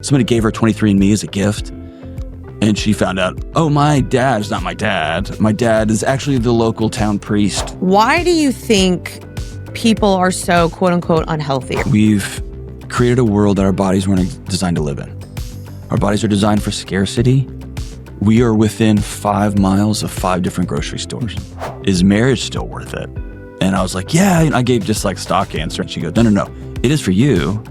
somebody gave her 23andMe as a gift. And she found out, oh, my dad's not my dad. My dad is actually the local town priest. Why do you think people are so quote unquote unhealthy? We've created a world that our bodies weren't designed to live in. Our bodies are designed for scarcity. We are within 5 miles of 5 different grocery stores. Is marriage still worth it? And I was like, yeah. And I gave just like stock answer. And she goes, no. It is for you.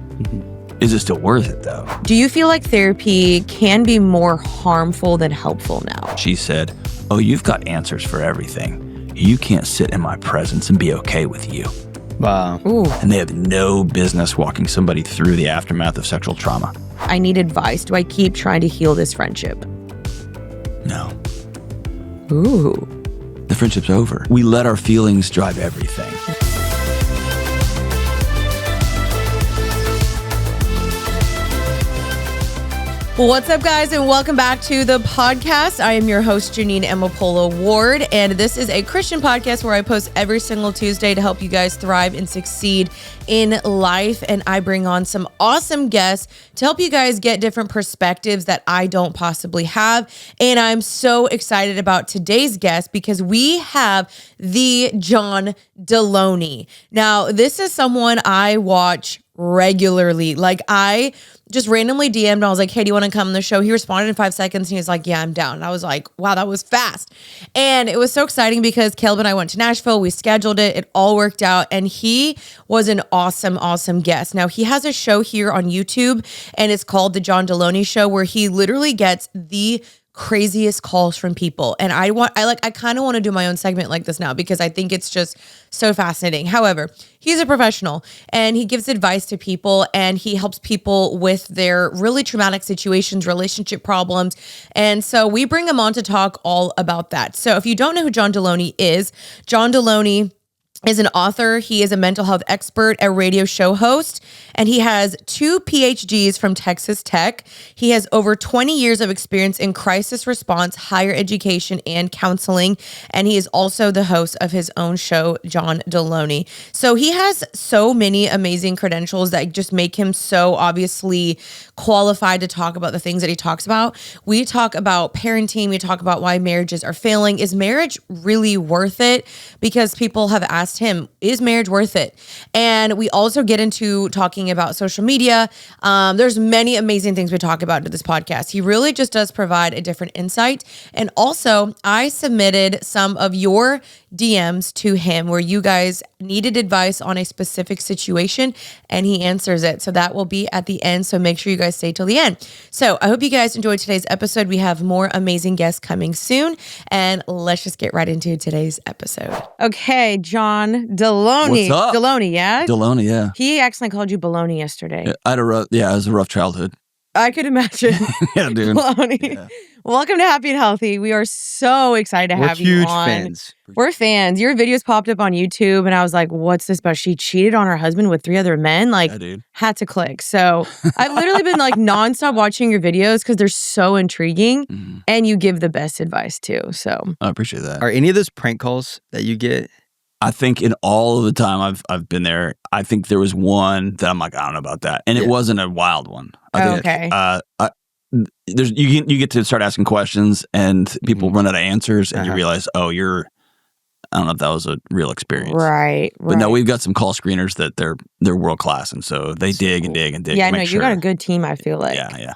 Is it still worth it though? Do you feel like therapy can be more harmful than helpful now? She said, oh, you've got answers for everything. You can't sit in my presence and be okay with you. Wow. Ooh. And they have no business walking somebody through the aftermath of sexual trauma. I need advice. Do I keep trying to heal this friendship? No. Ooh. The friendship's over. We let our feelings drive everything. What's up, guys, and welcome back to the podcast. I am your host, Janine Amapola Ward, and this is a Christian podcast where I post every single Tuesday to help you guys thrive and succeed in life. And I bring on some awesome guests to help you guys get different perspectives that I don't possibly have. And I'm so excited about today's guest because we have the John Delony. Now, this is someone I watch regularly. Like, I just randomly DM'd. I was like, hey, do you want to come on the show? He responded in 5 seconds and he was like, yeah, I'm down. And I was like, wow, that was fast. And it was so exciting because Caleb and I went to Nashville. We scheduled it. It all worked out. And he was an awesome guest. Now, he has a show here on YouTube and it's called the John Delony Show, where he literally gets the craziest calls from people. And I kind of want to do my own segment like this now because I think it's just so fascinating. However, he's a professional and he gives advice to people and he helps people with their really traumatic situations, relationship problems. And so we bring him on to talk all about that. So if you don't know who John Delony is, John Delony is an author. He is a mental health expert, a radio show host, and he has 2 PhDs from Texas Tech. He has over 20 years of experience in crisis response, higher education, and counseling. And he is also the host of his own show, John Delony. So he has so many amazing credentials that just make him so obviously qualified to talk about the things that he talks about. We talk about parenting. We talk about why marriages are failing. Is marriage really worth it? Because people have asked him, is marriage worth it? And we also get into talking about social media. There's many amazing things we talk about in this podcast. He really just does provide a different insight. And also, I submitted some of your DMs to him where you guys needed advice on a specific situation and he answers it. So that will be at the end. So make sure you guys stay till the end. So I hope you guys enjoyed today's episode. We have more amazing guests coming soon and let's just get right into today's episode. Okay, John Delony. What's up? Delony, yeah? Delony, yeah. He accidentally called you baloney yesterday. It was a rough childhood. I could imagine. Yeah, dude. Baloney. Yeah. Welcome to Happy and Healthy. We are so excited to have you on. We're huge fans. We're fans. Your videos popped up on YouTube and I was like, what's this about? She cheated on her husband with 3 other men? Like, yeah, dude. Had to click. So I've literally been like nonstop watching your videos because they're so intriguing and you give the best advice too. So I appreciate that. Are any of those prank calls that you get? I think in all of the time I've been there, I think there was one that I'm like, I don't know about that. And it wasn't a wild one. I think, you get to start asking questions and people run out of answers and you realize, I don't know if that was a real experience. Right. But no, we've got some call screeners that they're world class. And so they dig and dig and dig. Yeah, no, you got a good team, I feel like. Yeah.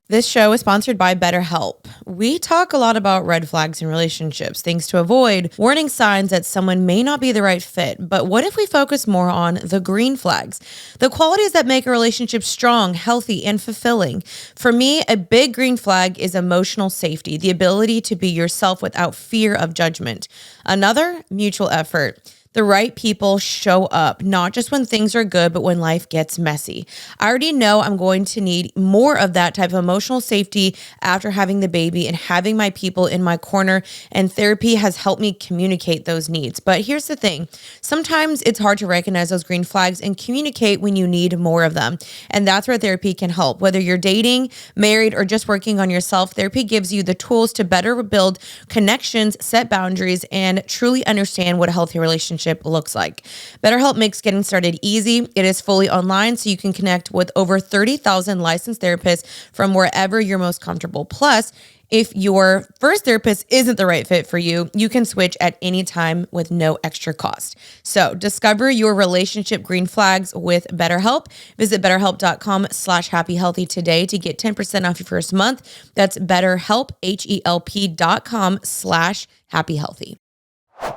This show is sponsored by BetterHelp. We talk a lot about red flags in relationships, things to avoid, warning signs that someone may not be the right fit. But what if we focus more on the green flags, the qualities that make a relationship strong, healthy, and fulfilling? For me, a big green flag is emotional safety, the ability to be yourself without fear of judgment. Another, mutual effort. The right people show up, not just when things are good, but when life gets messy. I already know I'm going to need more of that type of emotional safety after having the baby and having my people in my corner, and therapy has helped me communicate those needs. But here's the thing. Sometimes it's hard to recognize those green flags and communicate when you need more of them. And that's where therapy can help. Whether you're dating, married, or just working on yourself, therapy gives you the tools to better build connections, set boundaries, and truly understand what a healthy relationship relationship looks like. BetterHelp makes getting started easy. It is fully online, so you can connect with over 30,000 licensed therapists from wherever you're most comfortable. Plus, if your first therapist isn't the right fit for you, you can switch at any time with no extra cost. So discover your relationship green flags with BetterHelp. Visit betterhelp.com/happyhealthy today to get 10% off your first month. That's BetterHelp, HELP.com/happyhealthy.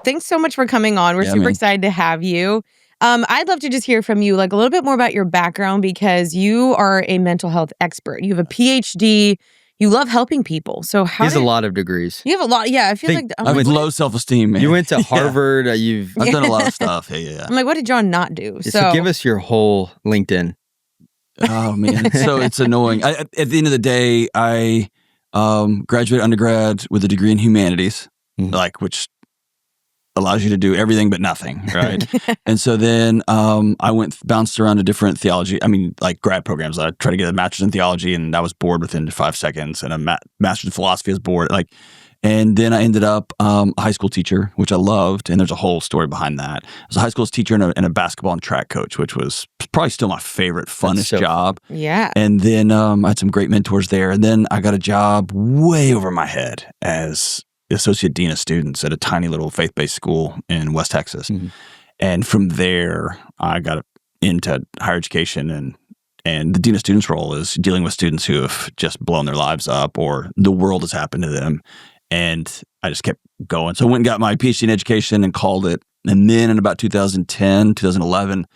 Thanks so much for coming on. We're super excited to have you. I'd love to just hear from you like a little bit more about your background, because you are a mental health expert. You have a PhD. You love helping people. So He has a lot of degrees. You have a lot. Yeah, I feel like I'm with low self-esteem, man. You went to Harvard. I've done a lot of stuff. Yeah. I'm like, what did John not do? So give us your whole LinkedIn. Oh man, so it's annoying. At the end of the day, I graduated undergrad with a degree in humanities, which allows you to do everything but nothing, right? And so then I bounced around to different theology, grad programs. I tried to get a master's in theology, and I was bored within 5 seconds, and a master's in philosophy was bored. And then I ended up a high school teacher, which I loved, and there's a whole story behind that. I was a high school teacher and a basketball and track coach, which was probably still my favorite, funnest job. Yeah. And then I had some great mentors there, and then I got a job way over my head as associate dean of students at a tiny little faith-based school in West Texas. And from there, I got into higher education, and the dean of students role is dealing with students who have just blown their lives up or the world has happened to them. And I just kept going. So I went and got my PhD in education and called it. And then in about 2010, 2011,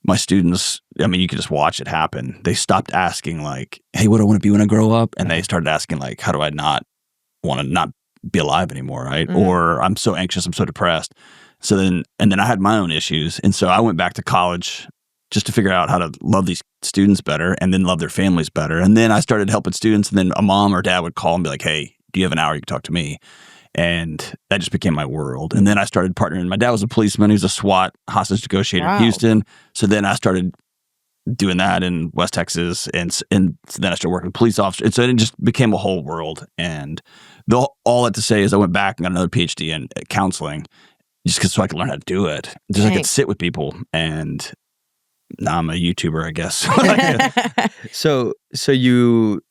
my students, you could just watch it happen. They stopped asking hey, what do I want to be when I grow up? And they started asking how do I not want to not be alive anymore, right? Or I'm so anxious, I'm so depressed. So then I had my own issues. And so I went back to college just to figure out how to love these students better and then love their families better. And then I started helping students, and then a mom or dad would call and be like, hey, do you have an hour you can talk to me? And that just became my world. And then I started partnering. My dad was a policeman. He was a SWAT hostage negotiator in Houston. So then I started doing that in West Texas. And so then I started working with police officers. And so it just became a whole world. And all that to say is I went back and got another PhD in counseling just so I could learn how to do it. Just I could sit with people. And now I'm a YouTuber, I guess. So you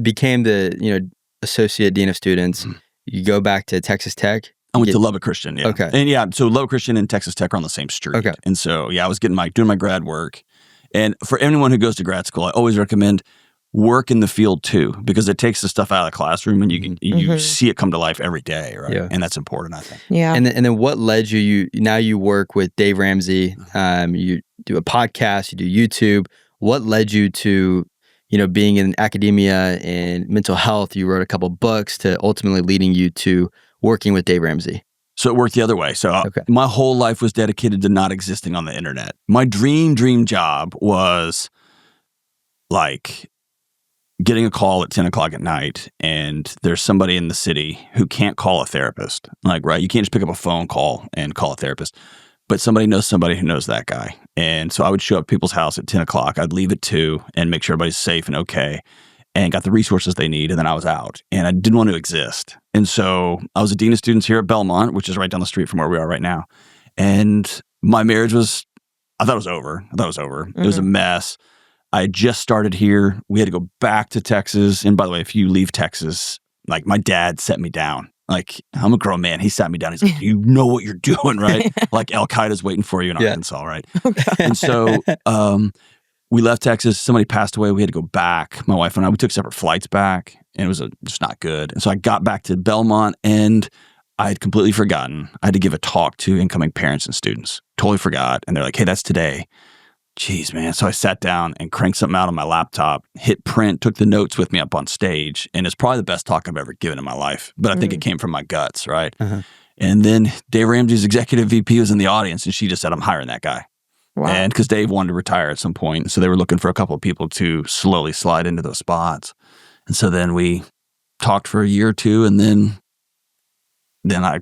became the associate dean of students. You go back to Texas Tech. I went to Lubbock Christian. Yeah. Okay. And so Lubbock Christian and Texas Tech are on the same street. Okay. And so I was doing my grad work. And for anyone who goes to grad school, I always recommend work in the field too, because it takes the stuff out of the classroom and you see it come to life every day, right? Yeah. And that's important, I think. Yeah. And then what led you now you work with Dave Ramsey, you do a podcast, you do YouTube. What led you to, being in academia and mental health? You wrote a couple books to ultimately leading you to working with Dave Ramsey. So it worked the other way. So my whole life was dedicated to not existing on the internet. My dream job was getting a call at 10 o'clock at night, and there's somebody in the city who can't call a therapist. Right? You can't just pick up a phone call and call a therapist. But somebody knows somebody who knows that guy. And so I would show up at people's house at 10 o'clock. I'd leave at 2 and make sure everybody's safe and okay and got the resources they need. And then I was out. And I didn't want to exist. And so I was a dean of students here at Belmont, which is right down the street from where we are right now. And my marriage I thought it was over. It was a mess. I had just started here. We had to go back to Texas. And by the way, if you leave Texas, my dad set me down. I'm a grown man. He sat me down. He's like, you know what you're doing, right? Al Qaeda's waiting for you in Arkansas, right? And so we left Texas. Somebody passed away. We had to go back. My wife and I, we took separate flights back, and it was just not good. And so I got back to Belmont, and I had completely forgotten. I had to give a talk to incoming parents and students. Totally forgot. And they're like, hey, that's today. Jeez, man. So I sat down and cranked something out on my laptop, hit print, took the notes with me up on stage. And it's probably the best talk I've ever given in my life. But I think it came from my guts, right? And then Dave Ramsey's executive VP was in the audience, and she just said, I'm hiring that guy. Wow. And because Dave wanted to retire at some point. So they were looking for a couple of people to slowly slide into those spots. And so then we talked for a year or two, and then I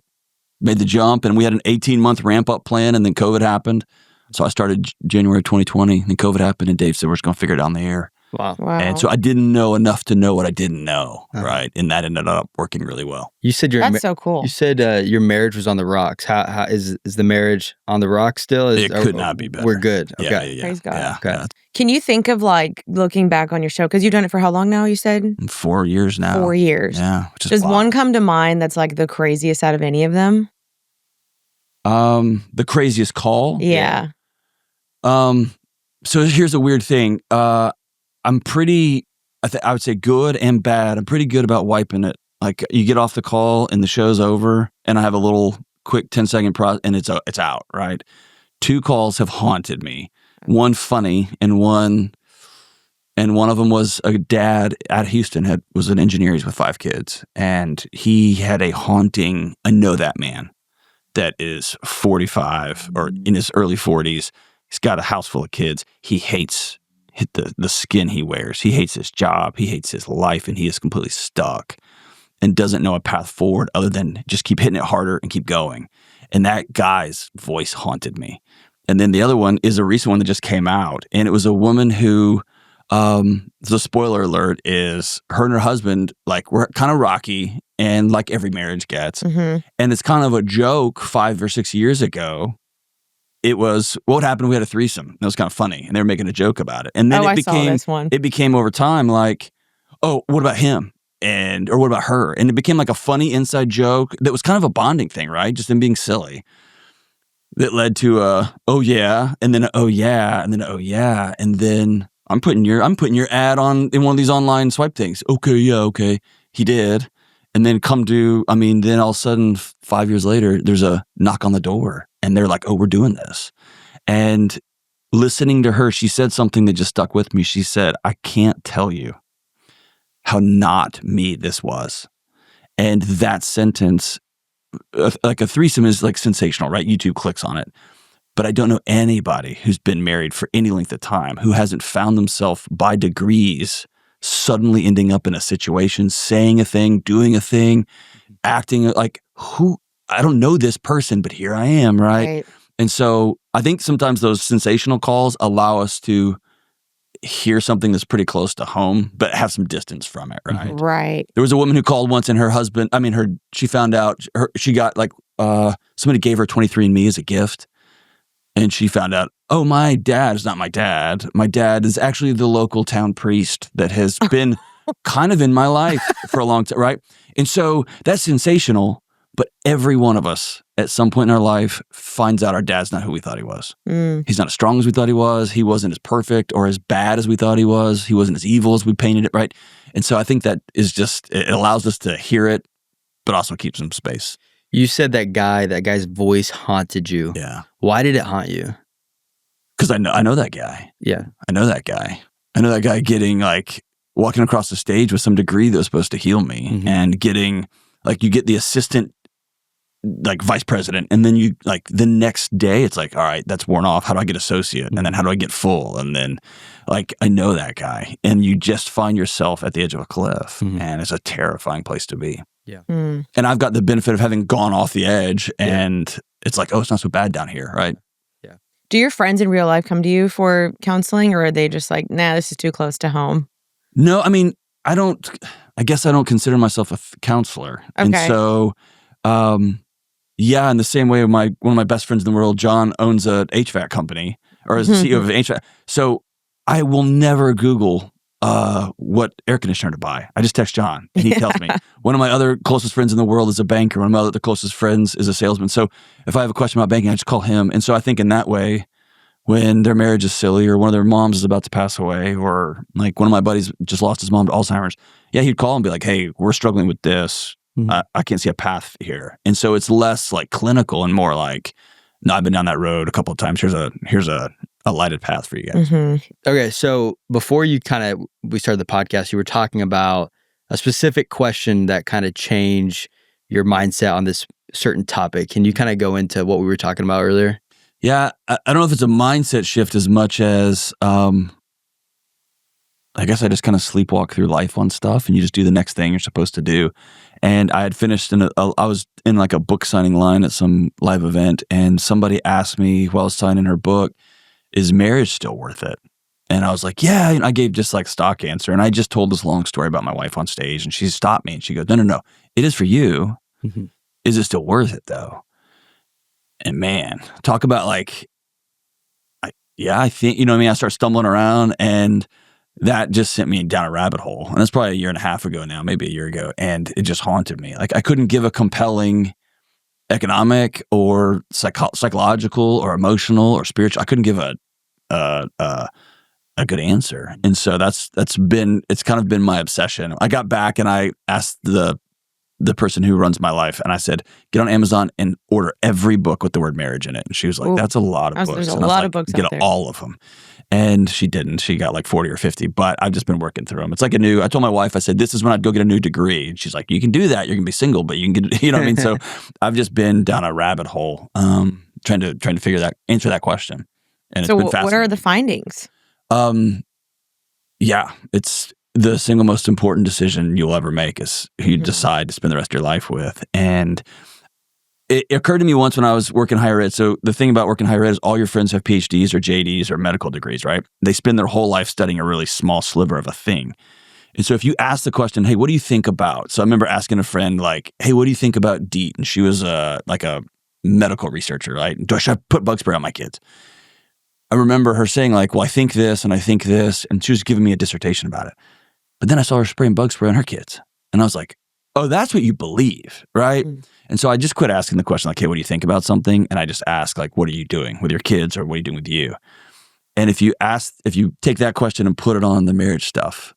made the jump, and we had an 18-month ramp-up plan, and then COVID happened. So I started January 2020, and then COVID happened, and Dave said, we're just going to figure it out on the air. Wow. Wow. And so I didn't know enough to know what I didn't know, Uh-huh. right? And that ended up working really well. You said That's so cool. You said your marriage was on the rocks. How is the marriage on the rocks still? It could not be better. We're good. Okay. Yeah. Praise God. Yeah, Okay. yeah. Can you think of like looking back on your show? Because you've done it for how long now, you said? 4 years now. 4 years. Yeah. Which is Does wild. one come to mind that's like the craziest out of any of them? The craziest call? Yeah. So here's a weird thing. I'm pretty, I would say good and bad. I'm pretty good about wiping it. Like you get off the call and the show's over and I have a little quick 10-second process and it's out, right? 2 calls have haunted me. One funny and one of them was a dad at Houston was an engineer. He's with 5 kids and he had a haunting, I know that man that is 45 or in his early 40s. He's got a house full of kids. He hates the skin he wears. He hates his job. He hates his life, and he is completely stuck and doesn't know a path forward other than just keep hitting it harder and keep going. And that guy's voice haunted me. And then the other one is a recent one that just came out, and it was a woman who, the spoiler alert is her and her husband, like, were kind of rocky, and like every marriage gets. Mm-hmm. And it's kind of a joke 5 or 6 years ago. It was, what happened? We had a threesome. It was kind of funny. And they were making a joke about it. And then I saw this one. It became over time like, oh, what about him? Or what about her? And it became like a funny inside joke that was kind of a bonding thing, right? Just them being silly. That led to oh yeah, and then oh yeah, and then oh yeah. And then I'm putting your ad on in one of these online swipe things. Okay. He did. And then then all of a sudden 5 years later, there's a knock on the door and they're like, oh, we're doing this. And listening to her, she said something that just stuck with me. She said, I can't tell you how not me this was. And that sentence, like a threesome is like sensational, right? YouTube clicks on it. But I don't know anybody who's been married for any length of time who hasn't found themselves by degrees suddenly ending up in a situation, saying a thing, doing a thing, acting like I don't know this person, but here I am, right? And so I think sometimes those sensational calls allow us to hear something that's pretty close to home, but have some distance from it, right? Right. There was a woman who called once and her husband, she found out she got like, somebody gave her 23andMe as a gift. And she found out, oh, my dad is not my dad. My dad is actually the local town priest that has been kind of in my life for a long time, right? And so that's sensational, but every one of us at some point in our life finds out our dad's not who we thought he was. He's not as strong as we thought he was. He wasn't as perfect or as bad as we thought he was. He wasn't as evil as we painted it, right? And so I think that is just, it allows us to hear it, but also keeps some space. You said that guy's voice haunted you. Yeah. Why did it haunt you? Because I know that guy. Yeah. I know that guy getting like walking across the stage with some degree that was supposed to heal me and getting like, you get the assistant, like vice president. And then you like the next day it's like, all right, that's worn off. How do I get associate? And then how do I get full? And then like, I know that guy and you just find yourself at the edge of a cliff and it's a terrifying place to be. Yeah. And I've got the benefit of having gone off the edge and it's like, oh, it's not so bad down here. Right. Yeah. Do your friends in real life come to you for counseling or are they just like, nah, this is too close to home? No, I mean, I guess I don't consider myself a counselor. Okay. And so, yeah, in the same way, one of my best friends in the world, John, owns a HVAC company or is the CEO of an HVAC. So I will never Google what air conditioner to buy. I just text John and he tells me. One of my other closest friends in the world is a banker. One of my other closest friends is a salesman. So if I have a question about banking, I just call him. And so I think in that way, when their marriage is silly or one of their moms is about to pass away or like one of my buddies just lost his mom to Alzheimer's, yeah, he'd call and be like, hey, we're struggling with this. I can't see a path here. And so it's less like clinical and more like, no, I've been down that road a couple of times. Here's a lighted path for you guys. Okay, so before we started the podcast, you were talking about a specific question that kind of changed your mindset on this certain topic. Can you kind of go into what we were talking about earlier? Yeah, I don't know if it's a mindset shift as much as I guess I just kind of sleepwalk through life on stuff and you just do the next thing you're supposed to do. And I had finished I was in like a book signing line at some live event and somebody asked me while I was signing her book, is marriage still worth it? And I was like, yeah. And I gave just like stock answer. And I just told this long story about my wife on stage. And she stopped me and she goes, no. It is for you. Mm-hmm. Is it still worth it though? And man, talk about like, I think, you know what I mean? I start stumbling around and that just sent me down a rabbit hole. And that's probably a year and a half ago now, maybe a year ago. And it just haunted me. Like I couldn't give a compelling economic or psychological or emotional or spiritual. I couldn't give a good answer. And so it's kind of been my obsession. I got back and I asked the person who runs my life and I said, get on Amazon and order every book with the word marriage in it. And she was like, that's a lot of books. There's a and lot of books get out there. all of them. And she didn't. She got like 40 or 50, but I've just been working through them. It's like I told my wife, I said, this is when I'd go get a new degree. And she's like, you can do that. You're going to be single, but you can get, you know what I mean? So I've just been down a rabbit hole, trying to answer that question. And it's been fascinating. What are the findings? Yeah, it's the single most important decision you'll ever make is who you decide to spend the rest of your life with. And it occurred to me once when I was working higher ed. So the thing about working higher ed is all your friends have PhDs or JDs or medical degrees, right? They spend their whole life studying a really small sliver of a thing. And so if you ask the question, hey, what do you think about? So I remember asking a friend like, hey, what do you think about DEET? And she was like a medical researcher, right? Should I put bug spray on my kids? I remember her saying like, well, I think this and I think this. And she was giving me a dissertation about it. But then I saw her spraying bug spray on her kids. And I was like, oh, that's what you believe, right? And so I just quit asking the question like, hey, what do you think about something? And I just ask like, what are you doing with your kids or what are you doing with you? And if you take that question and put it on the marriage stuff,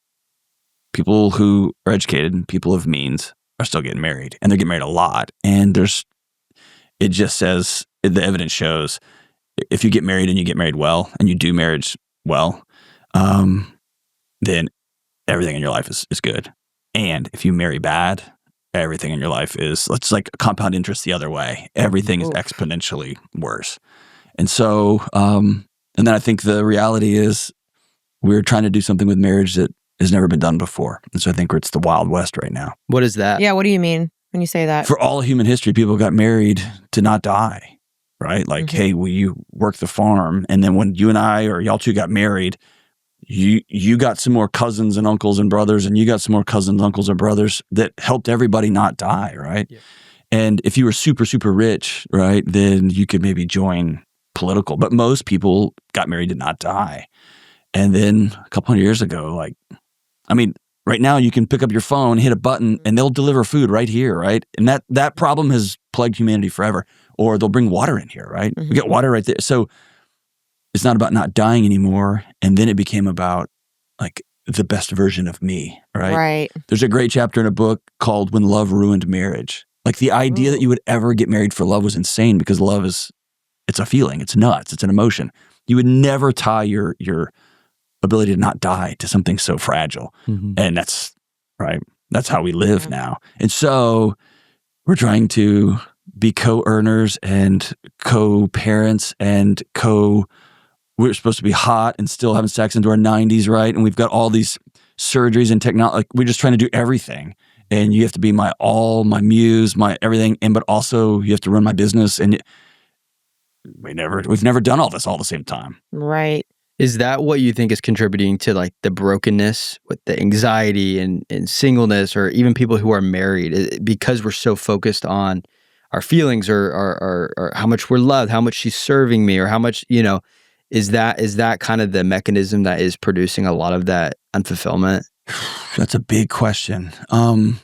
people who are educated and people of means are still getting married and they're getting married a lot. And it just says, the evidence shows if you get married and you get married well and you do marriage well, then everything in your life is good. And if you marry bad, everything in your life it's like compound interest the other way. Everything is exponentially worse. And so, and then I think the reality is we're trying to do something with marriage that has never been done before. And so I think it's the Wild West right now. What is that? Yeah, what do you mean when you say that? For all of human history, people got married to not die, right? Like, hey, will you work the farm? And then when you and I or y'all two got married, you got some more cousins and uncles and brothers, and you got some more cousins, uncles, and brothers that helped everybody not die, right? Yeah. And if you were super, super rich, right, then you could maybe join political. But most people got married to not die. And then a couple hundred years ago, like, I mean, right now you can pick up your phone, hit a button, and they'll deliver food right here, right? And that problem has plagued humanity forever. Or they'll bring water in here, right? We got water right there. So it's not about not dying anymore. And then it became about like the best version of me, right? Right. There's a great chapter in a book called When Love Ruined Marriage. Like the idea that you would ever get married for love was insane because love it's a feeling, it's nuts, it's an emotion. You would never tie your ability to not die to something so fragile. And that's right. That's how we live now. And so we're trying to be co-earners and co-parents and we're supposed to be hot and still having sex into our 90s, right? And we've got all these surgeries and technology. Like we're just trying to do everything. And you have to be my all, my muse, my everything. But also you have to run my business. And we've never done all this all at the same time. Right. Is that what you think is contributing to like the brokenness with the anxiety and singleness, or even people who are married, because we're so focused on our feelings or how much we're loved, how much she's serving me, or how much, is that kind of the mechanism that is producing a lot of that unfulfillment? That's a big question. I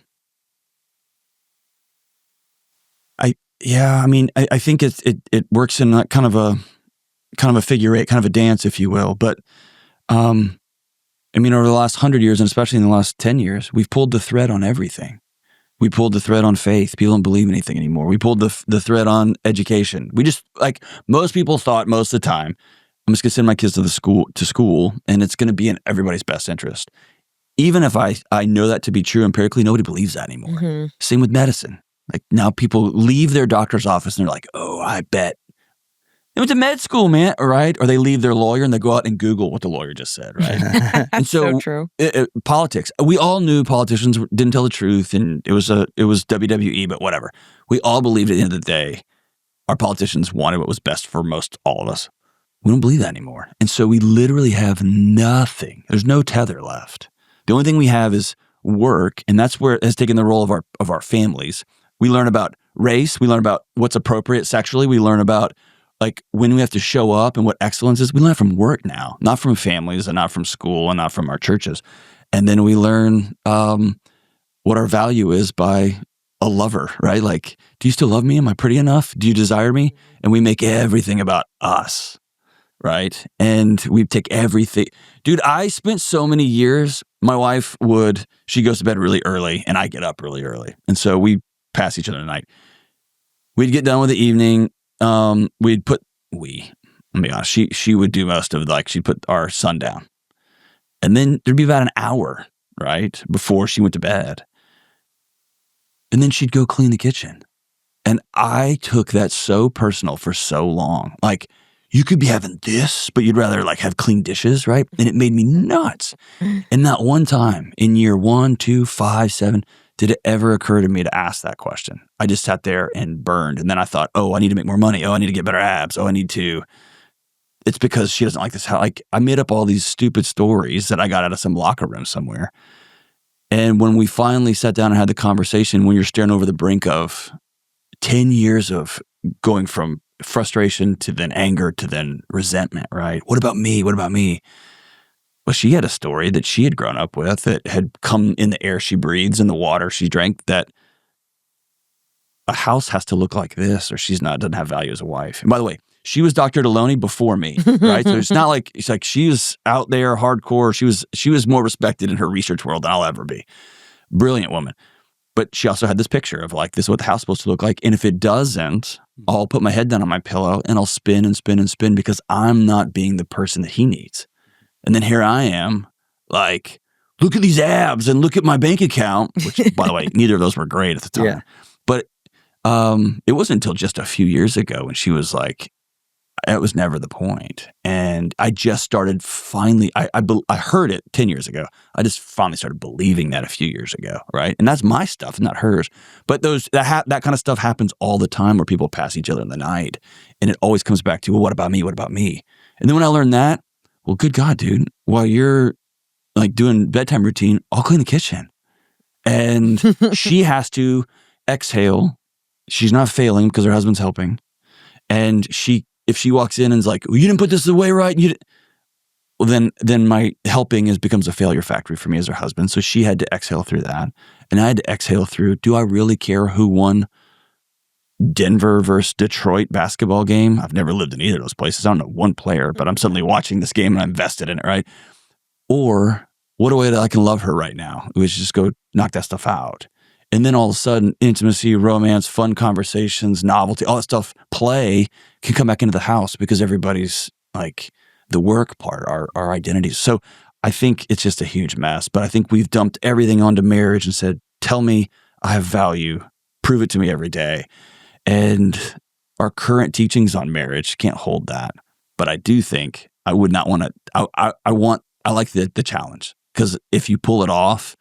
think it works in that kind of a figure eight, kind of a dance, if you will. But over the last 100 years, and especially in the last 10 years, we've pulled the thread on everything. We pulled the thread on faith. People don't believe anything anymore. We pulled the thread on education. We just, like most people thought most of the time, I'm just going to send my kids to school, and it's going to be in everybody's best interest. Even if I know that to be true empirically, nobody believes that anymore. Same with medicine. Like now people leave their doctor's office and they're like, oh, I bet they went to med school, man, right? Or they leave their lawyer and they go out and Google what the lawyer just said, right? And so true. Politics. We all knew politicians didn't tell the truth, and it was WWE, but whatever. We all believed at the end of the day, our politicians wanted what was best for most all of us. We don't believe that anymore. And so we literally have nothing. There's no tether left. The only thing we have is work, and that's where it has taken the role of our families. We learn about race. We learn about what's appropriate sexually. We learn about like when we have to show up and what excellence is. We learn from work now, not from families and not from school and not from our churches. And then we learn what our value is by a lover, right? Like, do you still love me? Am I pretty enough? Do you desire me? And we make everything about us, right? And we take everything. Dude, I spent so many years, my wife she goes to bed really early and I get up really early. And so we pass each other the night. We'd get done with the evening. Let me be honest, she would do most of she'd put our son down. And then there'd be about an hour, right, before she went to bed. And then she'd go clean the kitchen. And I took that so personal for so long. Like, you could be having this, but you'd rather have clean dishes, right? And it made me nuts. And not one time in year 1, 2, 5, 7, did it ever occur to me to ask that question. I just sat there and burned. And then I thought, oh, I need to make more money. Oh, I need to get better abs. Oh, it's because she doesn't like this. I made up all these stupid stories that I got out of some locker room somewhere. And when we finally sat down and had the conversation, when you're staring over the brink of 10 years of going from frustration to then anger to then resentment, right? What about me? What about me? Well, she had a story that she had grown up with that had come in the air she breathes and the water she drank, that a house has to look like this or doesn't have value as a wife. And by the way, she was Dr. Delony before me, right? So it's not like she was out there hardcore. She was more respected in her research world than I'll ever be. Brilliant woman. But she also had this picture of this is what the house is supposed to look like. And if it doesn't, I'll put my head down on my pillow and I'll spin and spin and spin because I'm not being the person that he needs. And then here I am, look at these abs and look at my bank account, which, by the way, neither of those were great at the time. Yeah. But it wasn't until just a few years ago when she was like, it was never the point. And I just started finally, I heard it 10 years ago. I just finally started believing that a few years ago, right? And that's my stuff, not hers. But that kind of stuff happens all the time where people pass each other in the night. And it always comes back to, well, what about me? What about me? And then when I learned that, well, good God, dude, while you're doing bedtime routine, I'll clean the kitchen. And she has to exhale. She's not failing because her husband's helping. And if she walks in and is like, well, you didn't put this away right. Well, then my helping becomes a failure factory for me as her husband. So she had to exhale through that. And I had to exhale through, do I really care who won Denver versus Detroit basketball game? I've never lived in either of those places. I don't know one player, but I'm suddenly watching this game and I'm invested in it, right? Or what a way that I can love her right now, which is just go knock that stuff out. And then all of a sudden, intimacy, romance, fun conversations, novelty, all that stuff, play can come back into the house because everybody's the work part, our identities. So I think it's just a huge mess. But I think we've dumped everything onto marriage and said, tell me I have value, prove it to me every day. And our current teachings on marriage can't hold that. But I do think I would not want to, I like the challenge because if you pull it off,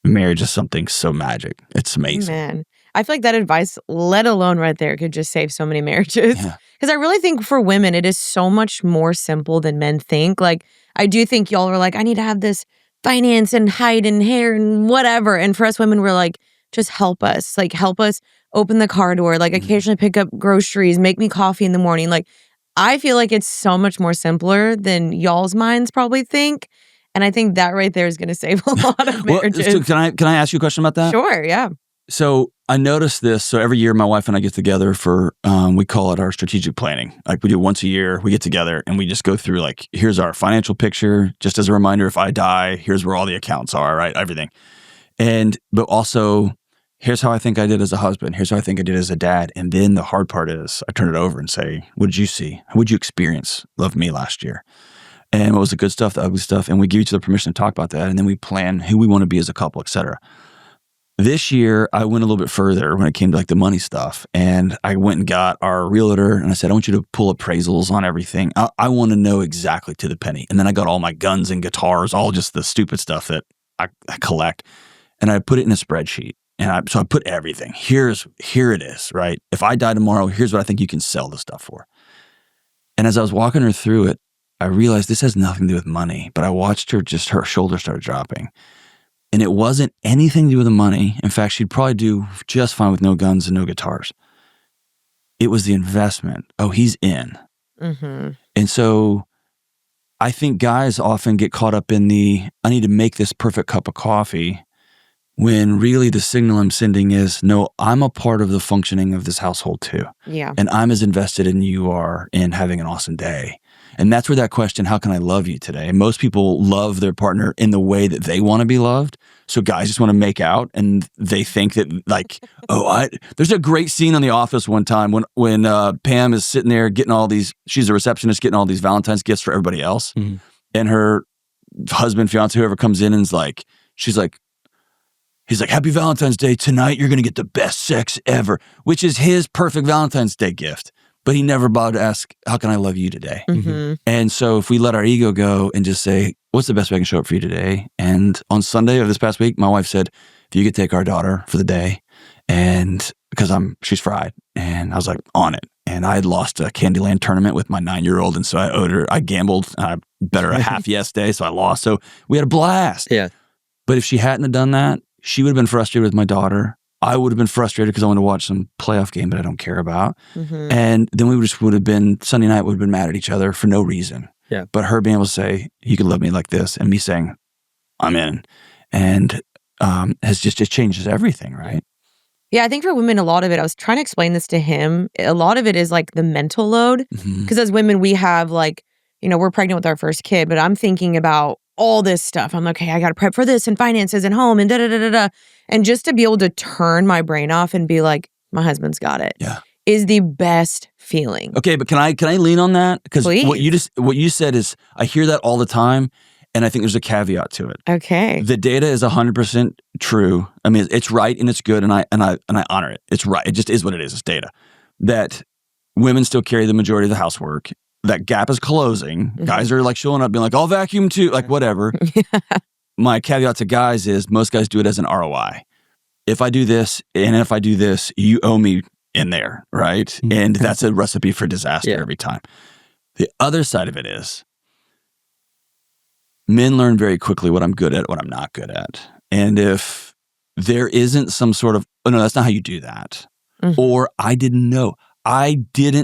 marriage is something so magic. It's amazing. Man, I feel like that advice, let alone right there, could just save so many marriages. Because I really think for women, it is so much more simple than men think. I do think y'all are I need to have this finance and height and hair and whatever. And for us women, we're just help us. Help us open the car door. Occasionally pick up groceries, make me coffee in the morning. I feel like it's so much more simpler than y'all's minds probably think. And I think that right there is going to save a lot of marriages. So can I ask you a question about that? Sure, yeah. So I noticed this. So every year my wife and I get together for, we call it our strategic planning. We do once a year, we get together and we just go through here's our financial picture. Just as a reminder, if I die, here's where all the accounts are, right? Everything. But also, here's how I think I did as a husband. Here's how I think I did as a dad. And then the hard part is I turn it over and say, what did you see? What did you experience of me last year? And what was the good stuff, the ugly stuff? And we give each other permission to talk about that. And then we plan who we want to be as a couple, et cetera. This year, I went a little bit further when it came to the money stuff. And I went and got our realtor and I said, I want you to pull appraisals on everything. I want to know exactly to the penny. And then I got all my guns and guitars, all just the stupid stuff that I collect. And I put it in a spreadsheet. And so I put everything. Here it is, right? If I die tomorrow, here's what I think you can sell the stuff for. And as I was walking her through it, I realized this has nothing to do with money, but I watched her, just her shoulders started dropping. And it wasn't anything to do with the money. In fact, she'd probably do just fine with no guns and no guitars. It was the investment. Oh, he's in. Mm-hmm. And so I think guys often get caught up in I need to make this perfect cup of coffee, when really the signal I'm sending is, no, I'm a part of the functioning of this household too. Yeah. And I'm as invested in you are in having an awesome day. And that's where that question, how can I love you today? And most people love their partner in the way that they want to be loved. So guys just want to make out, and they think that like, there's a great scene on The Office one time when Pam is sitting there getting she's a receptionist getting all these Valentine's gifts for everybody else. Mm-hmm. And her husband, fiance, whoever comes in and he's like, happy Valentine's Day. Tonight, you're going to get the best sex ever, which is his perfect Valentine's Day gift. But he never bothered to ask, how can I love you today? Mm-hmm. And so if we let our ego go and just say, what's the best way I can show up for you today? And on Sunday of this past week, my wife said, if you could take our daughter for the day, and because she's fried. And I was like, on it. And I had lost a Candyland tournament with my 9-year-old. And so I gambled. I bet her a half yes day. So I lost. So we had a blast. Yeah. But if she hadn't have done that, she would have been frustrated with my daughter. I would have been frustrated because I wanted to watch some playoff game that I don't care about. Mm-hmm. And then we would have been, Sunday night would have been mad at each other for no reason. Yeah. But her being able to say, you can love me like this, and me saying, I'm in. And it changes everything, right? Yeah, I think for women, a lot of it, I was trying to explain this to him. A lot of it is like the mental load. Because as women, we have we're pregnant with our first kid, but I'm thinking about all this stuff. I'm like, okay, I got to prep for this and finances and home and da-da-da-da-da. And just to be able to turn my brain off and be like, my husband's got it, is the best feeling. Okay, but can I lean on that? Because Please. what you said is, I hear that all the time, and I think there's a caveat to it. Okay. The data is 100% true. I mean, it's right and it's good, and I honor it. It's right. It just is what it is. It's data. That women still carry the majority of the housework. That gap is closing. Mm-hmm. Guys are like showing up being like, I'll vacuum too, like whatever. My caveat to guys is most guys do it as an ROI. If I do this and if I do this, you owe me in there, right? Mm-hmm. And that's a recipe for disaster every time. The other side of it is men learn very quickly what I'm good at, what I'm not good at. And if there isn't some sort of, oh no, that's not how you do that. Mm-hmm. Or I didn't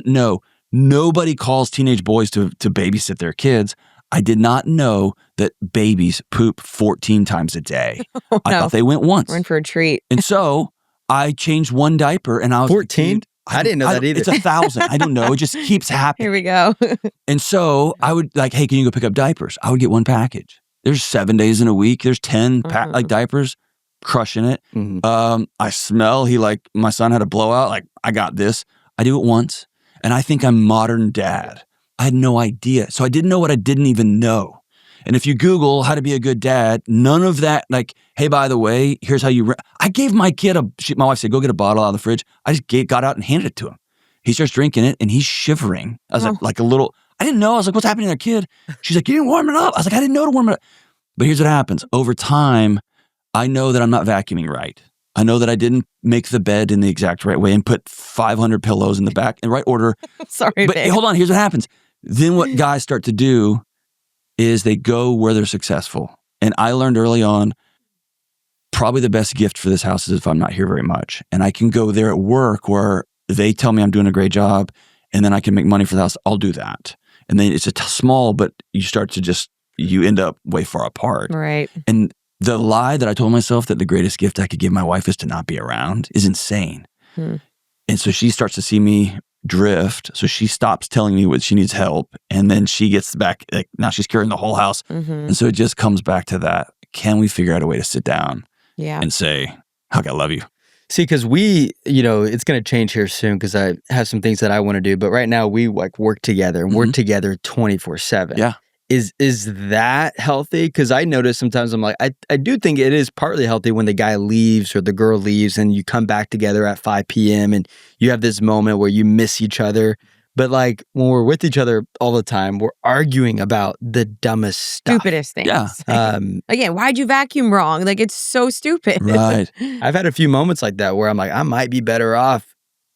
know. Nobody calls teenage boys to babysit their kids. I did not know that babies poop 14 times a day. Oh, I thought they went once. We're in for a treat. And so I changed one diaper and I was 14? I didn't know that either. It's 1,000. I don't know. It just keeps happening. Here we go. And so I would hey, can you go pick up diapers? I would get one package. There's 7 days in a week. There's 10 diapers, crushing it. Mm-hmm. I smell. My son had a blowout. I got this. I do it once. And I think I'm modern dad. I had no idea. So I didn't know what I didn't even know. And if you Google how to be a good dad, none of that, hey, by the way, here's how you... I gave my kid my wife said, go get a bottle out of the fridge. I just got out and handed it to him. He starts drinking it and he's shivering. I was like a little... I didn't know. I was like, what's happening to their kid? She's like, you didn't warm it up. I was like, I didn't know to warm it up. But here's what happens. Over time, I know that I'm not vacuuming right. I know that I didn't make the bed in the exact right way and put 500 pillows in the back in the right order. Sorry, but babe. Hold on. Here's what happens. Then what guys start to do is they go where they're successful. And I learned early on, probably the best gift for this house is if I'm not here very much. And I can go there at work where they tell me I'm doing a great job and then I can make money for the house. I'll do that. And then it's small, but you start to you end up way far apart. Right. And the lie that I told myself that the greatest gift I could give my wife is to not be around is insane. And so she starts to see me drift. So she stops telling me what she needs help. And then she gets back, now she's carrying the whole house. Mm-hmm. And so it just comes back to that. Can we figure out a way to sit down and say, how can I love you? See, because it's going to change here soon because I have some things that I want to do. But right now we work together and work together 24/7. Yeah. Is that healthy? Because I notice sometimes I'm like, I do think it is partly healthy when the guy leaves or the girl leaves and you come back together at 5 p.m. and you have this moment where you miss each other. But when we're with each other all the time, we're arguing about the dumbest stuff. Stupidest things. Yeah. Again, why'd you vacuum wrong? It's so stupid. Right. I've had a few moments like that where I'm like, I might be better off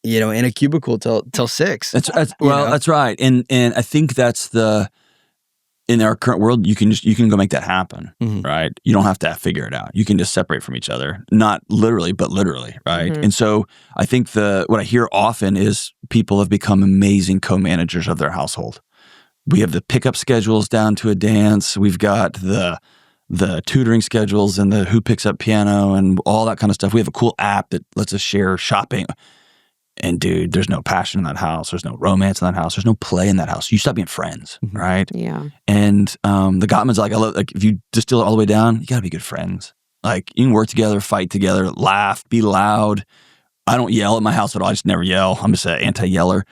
in a cubicle till 6. That's right. And I think that's in our current world, you can go make that happen, right? You don't have to figure it out. You can just separate from each other, not literally, but literally, right? And so I think what I hear often is people have become amazing co-managers of their household. We have the pickup schedules down to a dance. We've got the tutoring schedules and the who picks up piano and all that kind of stuff. We have a cool app that lets us share shopping. And dude, there's no passion in that house. There's no romance in that house. There's no play in that house. You stop being friends, right? Yeah. And the Gottman's like, if you distill it all the way down, you got to be good friends. Like, you can work together, fight together, laugh, be loud. I don't yell at my house at all. I just never yell. I'm just an anti-yeller.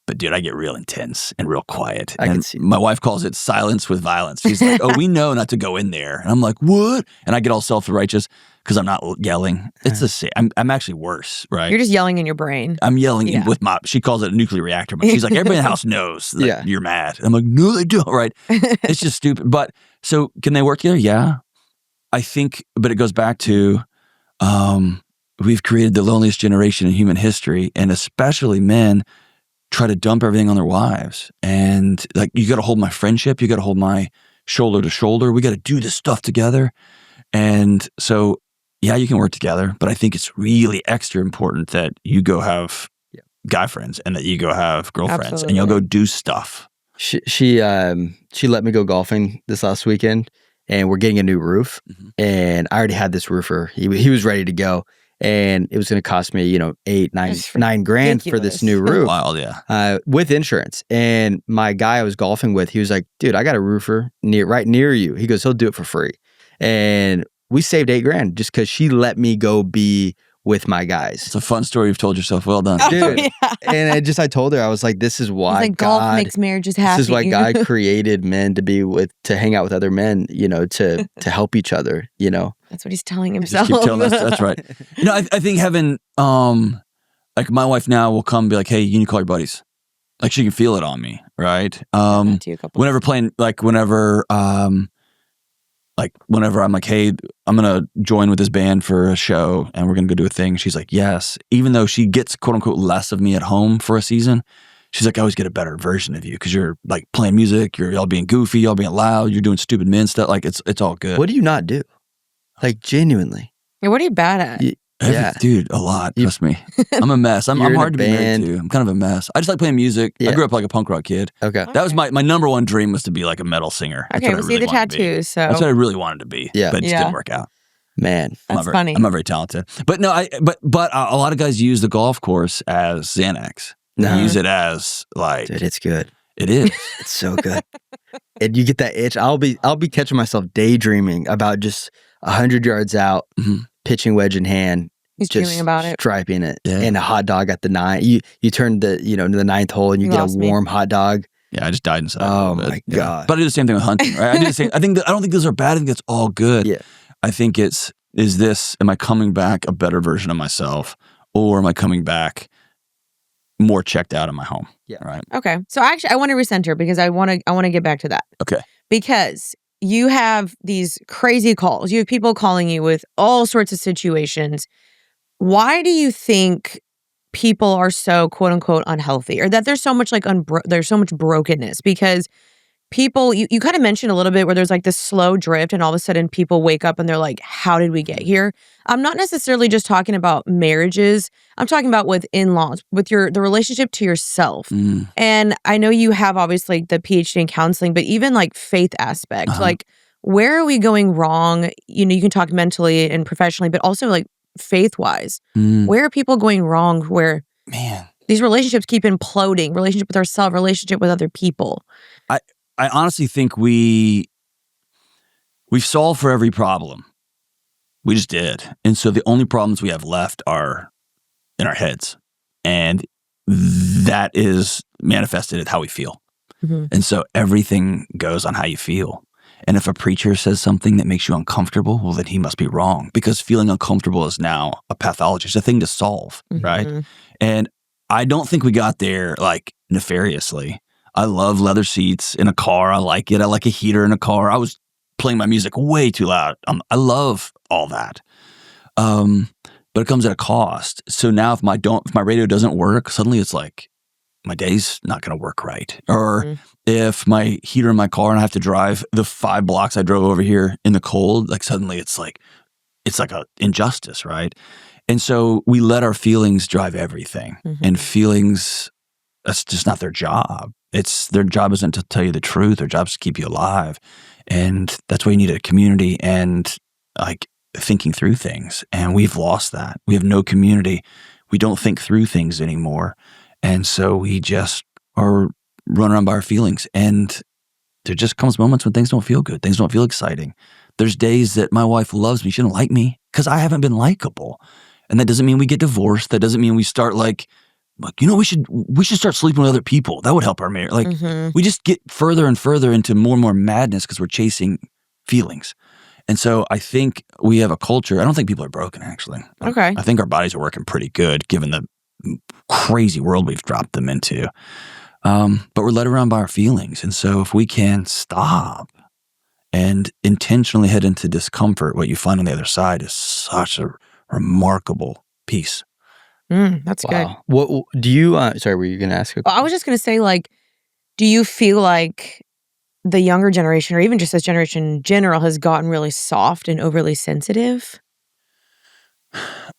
But dude, I get real intense and real quiet. I can see my wife calls it silence with violence. She's like, "Oh, we know not to go in there." And I'm like, "What?" And I get all self-righteous because I'm not yelling. It's the same. I'm actually worse, right? You're just yelling in your brain. I'm yelling with she calls it a nuclear reactor. But she's like, everybody in the house knows that you're mad. And I'm like, no, they don't, right? It's just stupid. But so can they work together? Yeah. I think, but it goes back to we've created the loneliest generation in human history, and especially men try to dump everything on their wives. And like, you got to hold my friendship. You got to hold my shoulder to shoulder. We got to do this stuff together. And so, yeah, you can work together, but I think it's really extra important that you go have guy friends and that you go have girlfriends and you'll go do stuff. She let me go golfing this last weekend, and we're getting a new roof. And I already had this roofer. He was ready to go. And it was going to cost me, $9,000 for this new roof. Wild, yeah. With insurance. And my guy I was golfing with, he was like, dude, I got a roofer right near you. He goes, he'll do it for free. And we saved $8,000 just because she let me go be with my guys. It's a fun story you've told yourself. Well done. Dude. And I told her, I was like, this is why golf makes marriages happy. This is why God created men to hang out with other men, to help each other, That's what he's telling himself. Just keep telling that's right. I think having, like my wife now will come and be like, hey, you need to call your buddies. Like, she can feel it on me, right? Whenever playing, whenever I'm like, hey, I'm going to join with this band for a show and we're going to go do a thing. She's like, yes. Even though she gets quote unquote less of me at home for a season, she's like, I always get a better version of you because you're like playing music, you're all being goofy, y'all being loud, you're doing stupid men stuff. Like, it's all good. What do you not do? Like, genuinely. Yeah, what are you bad at? Dude, a lot. Trust me. I'm a mess. I'm hard to be married to. I'm kind of a mess. I just like playing music. I grew up like a punk rock kid. Okay. That was my number one dream, was to be like a metal singer. Okay, we see the tattoos. So that's what I really wanted to be. Yeah. But it just didn't work out. Man. That's funny. I'm not very talented. But no, but a lot of guys use the golf course as Xanax. They use it as like, dude, it's good. It is. It's so good. And you get that itch. I'll be catching myself daydreaming about just 100 yards out, pitching wedge in hand. He's dreaming about it. Striping it. Yeah. And a hot dog at the 9th. You turn to the 9th hole and you get a warm hot dog. Yeah, I just died inside. Oh my God. But I do the same thing with hunting, right? I do the same. I don't think those are bad. I think it's all good. Yeah. I think am I coming back a better version of myself, or am I coming back more checked out in my home? Yeah. Right. Okay. So actually, I want to recenter because I want to get back to that. Okay. Because you have these crazy calls. You have people calling you with all sorts of situations. Why do you think people are so quote unquote unhealthy, or that there's so much there's so much brokenness? Because people, you kind of mentioned a little bit where there's like this slow drift and all of a sudden people wake up and they're like, how did we get here? I'm not necessarily just talking about marriages. I'm talking about with in-laws, with the relationship to yourself. And I know you have obviously the PhD in counseling, but even like faith aspect, like where are we going wrong? You can talk mentally and professionally, but also like faith-wise. Where are people going wrong where these relationships keep imploding? Relationship with ourselves, relationship with other people. I honestly think we've solved for every problem. We just did. And so the only problems we have left are in our heads. And that is manifested at how we feel. And so everything goes on how you feel. And if a preacher says something that makes you uncomfortable, well, then he must be wrong, because feeling uncomfortable is now a pathology. It's a thing to solve, right? And I don't think we got there like nefariously. I love leather seats in a car. I like it. I like a heater in a car. I was playing my music way too loud. I love all that. but it comes at a cost. So now if my radio doesn't work, suddenly it's like my day's not going to work right. Or if my heater in my car and I have to drive the 5 blocks I drove over here in the cold, like suddenly it's like a injustice, right? And so we let our feelings drive everything. And feelings, that's just not their job. Their job isn't to tell you the truth. Their job is to keep you alive. And that's why you need a community and like thinking through things. And we've lost that. We have no community. We don't think through things anymore. And so we just are running around by our feelings. And there just comes moments when things don't feel good. Things don't feel exciting. There's days that my wife loves me. She doesn't like me because I haven't been likable. And that doesn't mean we get divorced. That doesn't mean we start like, we should start sleeping with other people. That would help our marriage. Like we just get further and further into more and more madness because we're chasing feelings. And so I think we have a culture. I don't think people are broken, actually. Okay. I think our bodies are working pretty good given the crazy world we've dropped them into. But we're led around by our feelings. And so if we can stop and intentionally head into discomfort, what you find on the other side is such a remarkable piece. That's good. What do you, sorry, were you going to ask? I was just going to say, like, do you feel like the younger generation, or even just this generation in general, has gotten really soft and overly sensitive?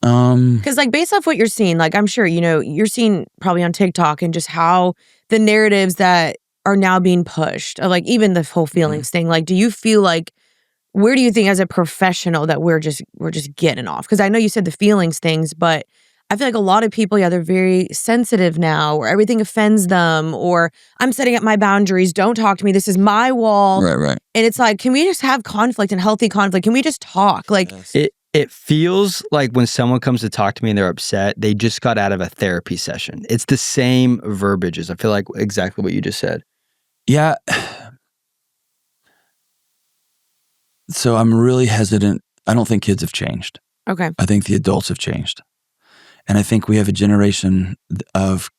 Because like based off what you're seeing, like I'm sure, you're seeing probably on TikTok and just how the narratives that are now being pushed, like even the whole feelings thing, like do you feel like, where do you think as a professional that we're just getting off? Because I know you said the feelings things, but I feel like a lot of people, they're very sensitive now, or everything offends them, or I'm setting up my boundaries, don't talk to me, this is my wall. Right. And it's like, can we just have conflict and healthy conflict? Can we just talk? Like It feels like when someone comes to talk to me and they're upset, they just got out of a therapy session. It's the same verbiages. I feel like exactly what you just said. Yeah. So I'm really hesitant. I don't think kids have changed. Okay. I think the adults have changed. And I think we have a generation of,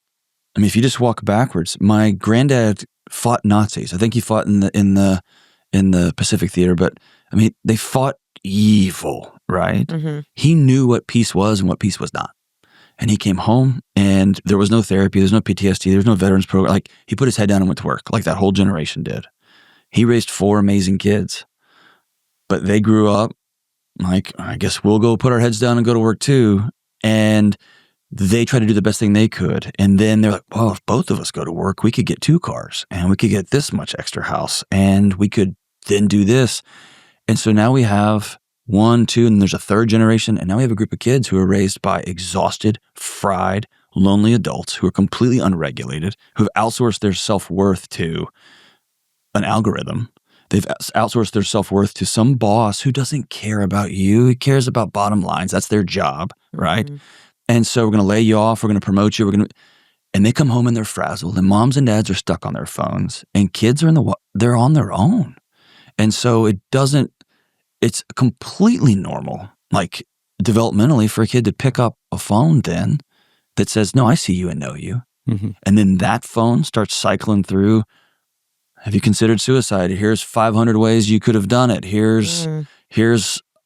if you just walk backwards, my granddad fought Nazis. I think he fought in the Pacific Theater, but they fought evil, right? He knew what peace was and what peace was not. And he came home and there was no therapy, there's no PTSD, there's no veterans program. Like he put his head down and went to work like that whole generation did. He raised 4 amazing kids, but they grew up like, I guess we'll go put our heads down and go to work too. And they tried to do the best thing they could. And then they're like, well, if both of us go to work, we could get 2 cars and we could get this much extra house and we could then do this. And so now we have 1, 2, and there's a 3rd generation. And now we have a group of kids who are raised by exhausted, fried, lonely adults who are completely unregulated, who have outsourced their self-worth to an algorithm. They've outsourced their self-worth to some boss who doesn't care about you. He cares about bottom lines. That's their job, right? And so we're going to lay you off. We're going to promote you. And they come home and they're frazzled. And moms and dads are stuck on their phones. And kids are they're on their own. And so it's completely normal, like developmentally, for a kid to pick up a phone then that says, no, I see you and know you. And then that phone starts cycling through. Have you considered suicide? Here's 500 ways you could have done it. Here's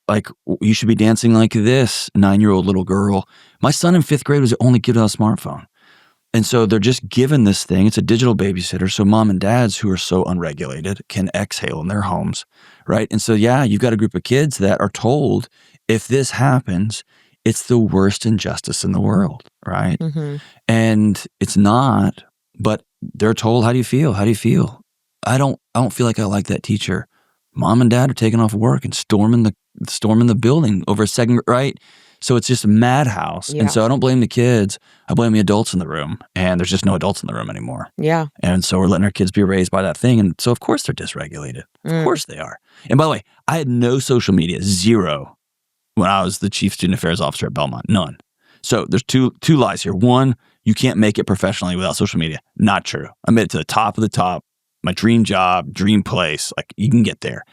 like, you should be dancing like this, 9-year-old little girl. My son in 5th grade was the only kid with a smartphone. And so they're just given this thing. It's a digital babysitter. So mom and dads who are so unregulated can exhale in their homes, right? And so, yeah, you've got a group of kids that are told, if this happens, it's the worst injustice in the world, right? And it's not, but they're told, how do you feel? How do you feel? I don't feel like I like that teacher. Mom and dad are taking off work and storming the building over a second, right? So it's just a madhouse. Yeah. And so I don't blame the kids. I blame the adults in the room. And there's just no adults in the room anymore. Yeah. And so we're letting our kids be raised by that thing. And so of course they're dysregulated. Of course they are. And by the way, I had no social media, 0, when I was the chief student affairs officer at Belmont. None. So there's two lies here. One, you can't make it professionally without social media. Not true. I made it to the top of the top. My dream job, dream place. Like, you can get there.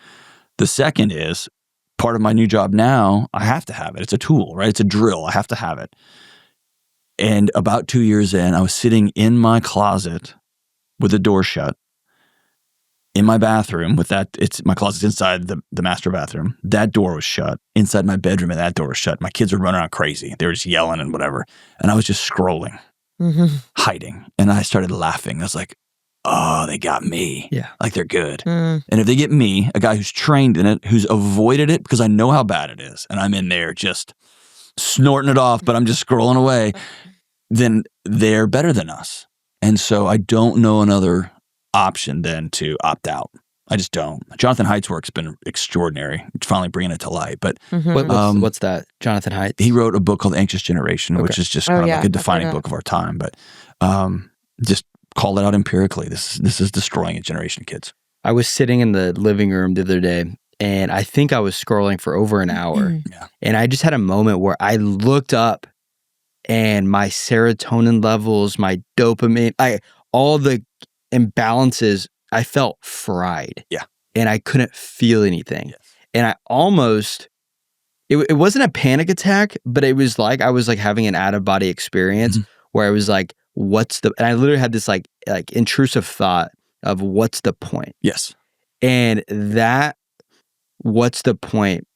The second is, part of my new job now, I have to have it. It's a tool, right? It's a drill. I have to have it. And about 2 years in, I was sitting in my closet with the door shut in my bathroom with that, my closet's inside the master bathroom. That door was shut. Inside my bedroom, and that door was shut. My kids were running around crazy. They were just yelling and whatever. And I was just scrolling, hiding. And I started laughing. I was like, oh, they got me. Yeah. Like they're good. And if they get me, a guy who's trained in it, who's avoided it because I know how bad it is, and I'm in there just snorting it off, but I'm just scrolling away, then they're better than us. And so I don't know another option than to opt out. I just don't. Jonathan Haidt's work's been extraordinary, finally bringing it to light. But what's that? Jonathan Haidt? He wrote a book called Anxious Generation, which is just kind of like a defining book of our time. But just call it out empirically. This is destroying a generation of kids. I was sitting in the living room the other day, and I think I was scrolling for over an hour. And I just had a moment where I looked up, and my serotonin levels, my dopamine, all the imbalances, I felt fried. Yeah. And I couldn't feel anything. Yes. And I almost, it wasn't a panic attack, but it was like I was like having an out-of-body experience where I was like, and I literally had this like intrusive thought of what's the point? Yes. And that what's the point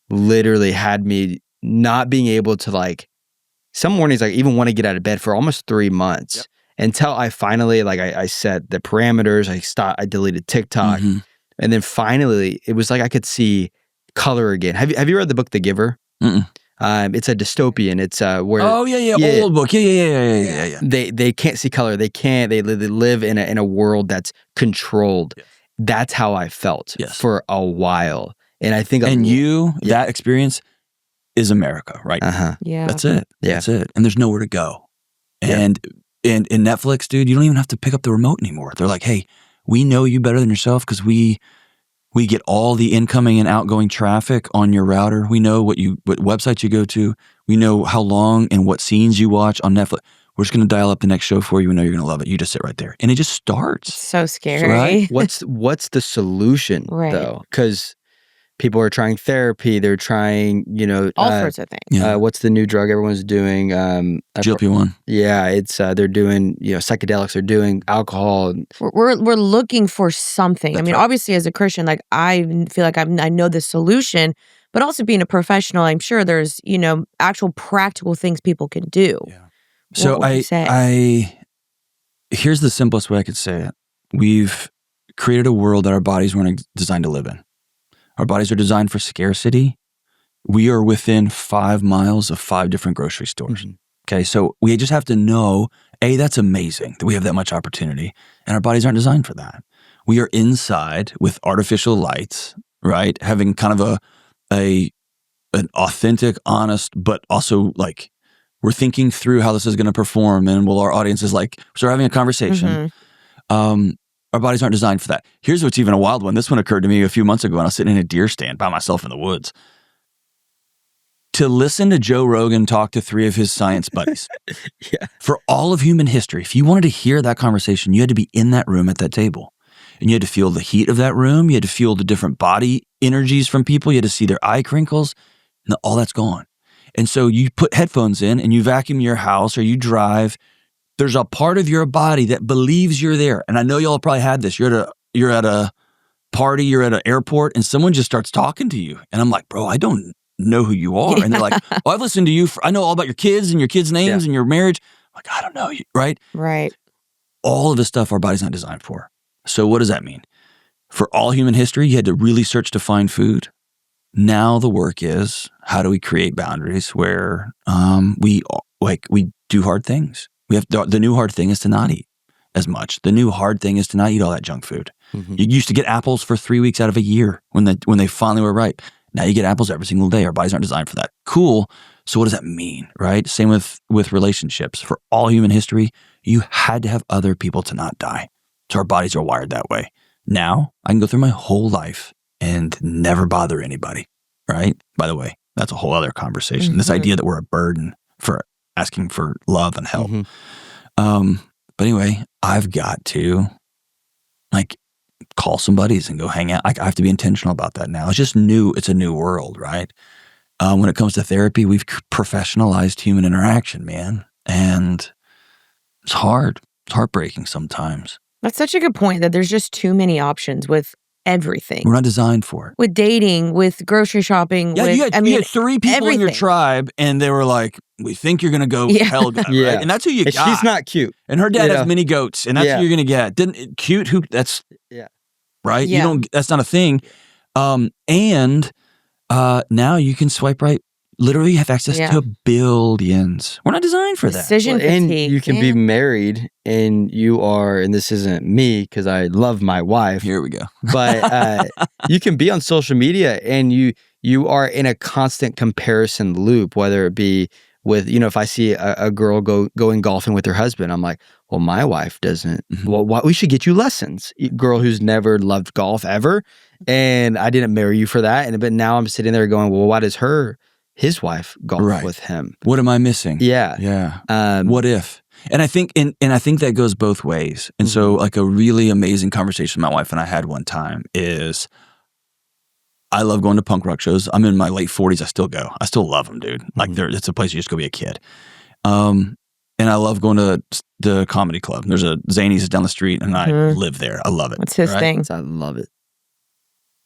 literally had me not being able to like, some mornings I even want to get out of bed for almost 3 months until I finally, like I set the parameters, I deleted TikTok. And then finally it was like I could see color again. Have you read the book The Giver? It's a dystopian. It's where old book. Yeah. They can't see color. They live in a world that's controlled. That's how I felt for a while. And I think that experience is America, right? Yeah. That's it. Yeah. That's it. And there's nowhere to go. And in Netflix, dude, you don't even have to pick up the remote anymore. They're like, hey, we know you better than yourself because we get all the incoming and outgoing traffic on your router. We know what websites you go to. We know how long and what scenes you watch on Netflix. We're just going to dial up the next show for you. We know you're going to love it. You just sit right there. And it just starts. So scary. Right? What's the solution though? Because people are trying therapy. They're trying, all sorts of things. What's the new drug everyone's doing? GLP-1. Yeah, it's they're doing psychedelics. They're doing alcohol. We're looking for something. That's I mean, right. obviously, as a Christian, like I feel like I know the solution, but also being a professional, I'm sure there's actual practical things people can do. Yeah. So what would you say? Here's the simplest way I could say it. We've created a world that our bodies weren't designed to live in. Our bodies are designed for scarcity. We are within 5 miles of 5 different grocery stores. Okay, so we just have to know, that's amazing that we have that much opportunity, and our bodies aren't designed for that. We are inside with artificial lights, right? Having kind of an authentic, honest, but also like we're thinking through how this is going to perform, and our audience is like, so we're having a conversation. Our bodies aren't designed for that. Here's what's even a wild one. This one occurred to me a few months ago when I was sitting in a deer stand by myself in the woods. To listen to Joe Rogan talk to 3 of his science buddies. For all of human history, if you wanted to hear that conversation, you had to be in that room at that table. And you had to feel the heat of that room. You had to feel the different body energies from people. You had to see their eye crinkles. And all that's gone. And so you put headphones in and you vacuum your house or you drive. There's a part of your body that believes you're there. And I know y'all probably had this. You're at a party, you're at an airport, and someone just starts talking to you. And I'm like, bro, I don't know who you are. And they're like, oh, I've listened to you. I know all about your kids and your kids' names and your marriage. I'm like, I don't know you, right? Right. All of the stuff our body's not designed for. So what does that mean? For all human history, you had to really search to find food. Now the work is, how do we create boundaries where we do hard things? We have the new hard thing is to not eat as much. The new hard thing is to not eat all that junk food. You used to get apples for 3 weeks out of a year when they finally were ripe. Now you get apples every single day. Our bodies aren't designed for that. Cool. So what does that mean, right? Same with relationships. For all human history, you had to have other people to not die. So our bodies are wired that way. Now I can go through my whole life and never bother anybody, right? By the way, that's a whole other conversation. This idea that we're a burden for asking for love and help. But anyway, I've got to call some buddies and go hang out. I have to be intentional about that now. It's just new. It's a new world, right? When it comes to therapy, we've professionalized human interaction, man. And it's hard. It's heartbreaking sometimes. That's such a good point that there's just too many options with everything. We're not designed for it. With dating, with grocery shopping, Yeah, with, you had 3 people in your everything. tribe, and they were like, we think you're going to go Yeah. Helga, Yeah. right? And that's who you And got. she's not cute. And her dad you has know? many goats, and that's Yeah. who you're going to get. Didn't cute? Who? That's Yeah. right. Yeah. You don't. That's not a thing. And now you can swipe right. Literally, have access Yeah. to billions. We're not designed for that. Decision And fatigue. you can be married and you are, and this isn't me because I love my wife, Here we go. but you can be on social media and you are in a constant comparison loop, whether it be with, if I see a girl going golfing with her husband, I'm like, well, my wife doesn't. Mhm. Well, we should get you lessons. Girl who's never loved golf ever. And I didn't marry you for that. But now I'm sitting there going, well, why does his wife golf Right. with him? What am I missing? Yeah. Yeah. What if? And I think, and I think that goes both ways. And so, like, a really amazing conversation my wife and I had one time is, I love going to punk rock shows. I'm in my late 40s. I still go. I still love them, dude. Like, it's a place you just go be a kid. And I love going to the comedy club. There's a Zanies down the street, and I live there. I love it. That's his thing. I love it.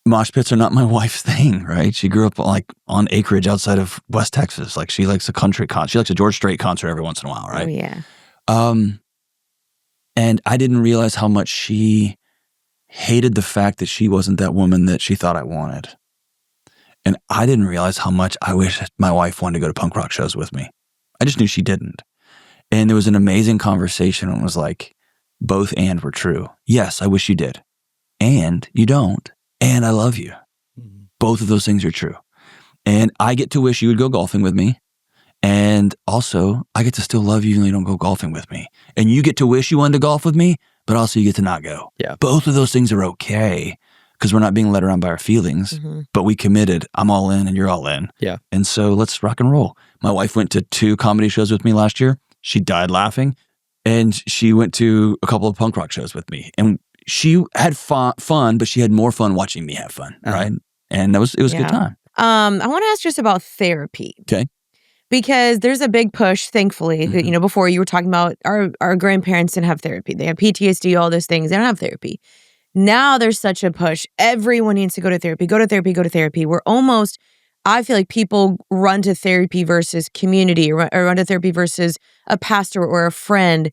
Mosh pits are not my wife's thing, right? She grew up like on acreage outside of West Texas. Like, she likes a country concert. She likes a George Strait concert every once in a while, right? Oh, yeah. And I didn't realize how much she hated the fact that she wasn't that woman that she thought I wanted. And I didn't realize how much I wish my wife wanted to go to punk rock shows with me. I just knew she didn't. And there was an amazing conversation and it was like, both and were true. Yes, I wish you did. And you don't. And I love you. Both of those things are true. And I get to wish you would go golfing with me. And also, I get to still love you even though you don't go golfing with me. And you get to wish you wanted to golf with me, but also you get to not go. Yeah. Both of those things are okay because we're not being led around by our feelings, but we committed. I'm all in and you're all in. Yeah. And so let's rock and roll. My wife went to 2 comedy shows with me last year. She died laughing. And she went to a couple of punk rock shows with me. And she had fun, but she had more fun watching me have fun, right? And it was a good time. I want to ask just about therapy. Okay. Because there's a big push, thankfully, that, before you were talking about our grandparents didn't have therapy. They have PTSD, all those things. They don't have therapy. Now there's such a push. Everyone needs to go to therapy, go to therapy, go to therapy. We're almost, I feel like people run to therapy versus community or run to therapy versus a pastor or a friend.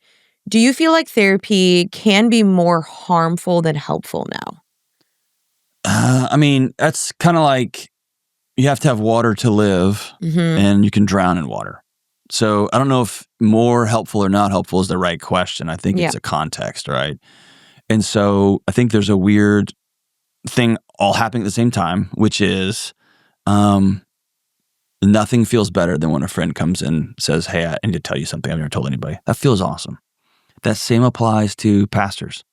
Do you feel like therapy can be more harmful than helpful now? I mean, that's kind of like you have to have water to live and you can drown in water. So I don't know if more helpful or not helpful is the right question. I think it's a context, right? And so I think there's a weird thing all happening at the same time, which is nothing feels better than when a friend comes in and says, hey, I need to tell you something I've never told anybody. That feels awesome. That same applies to pastors.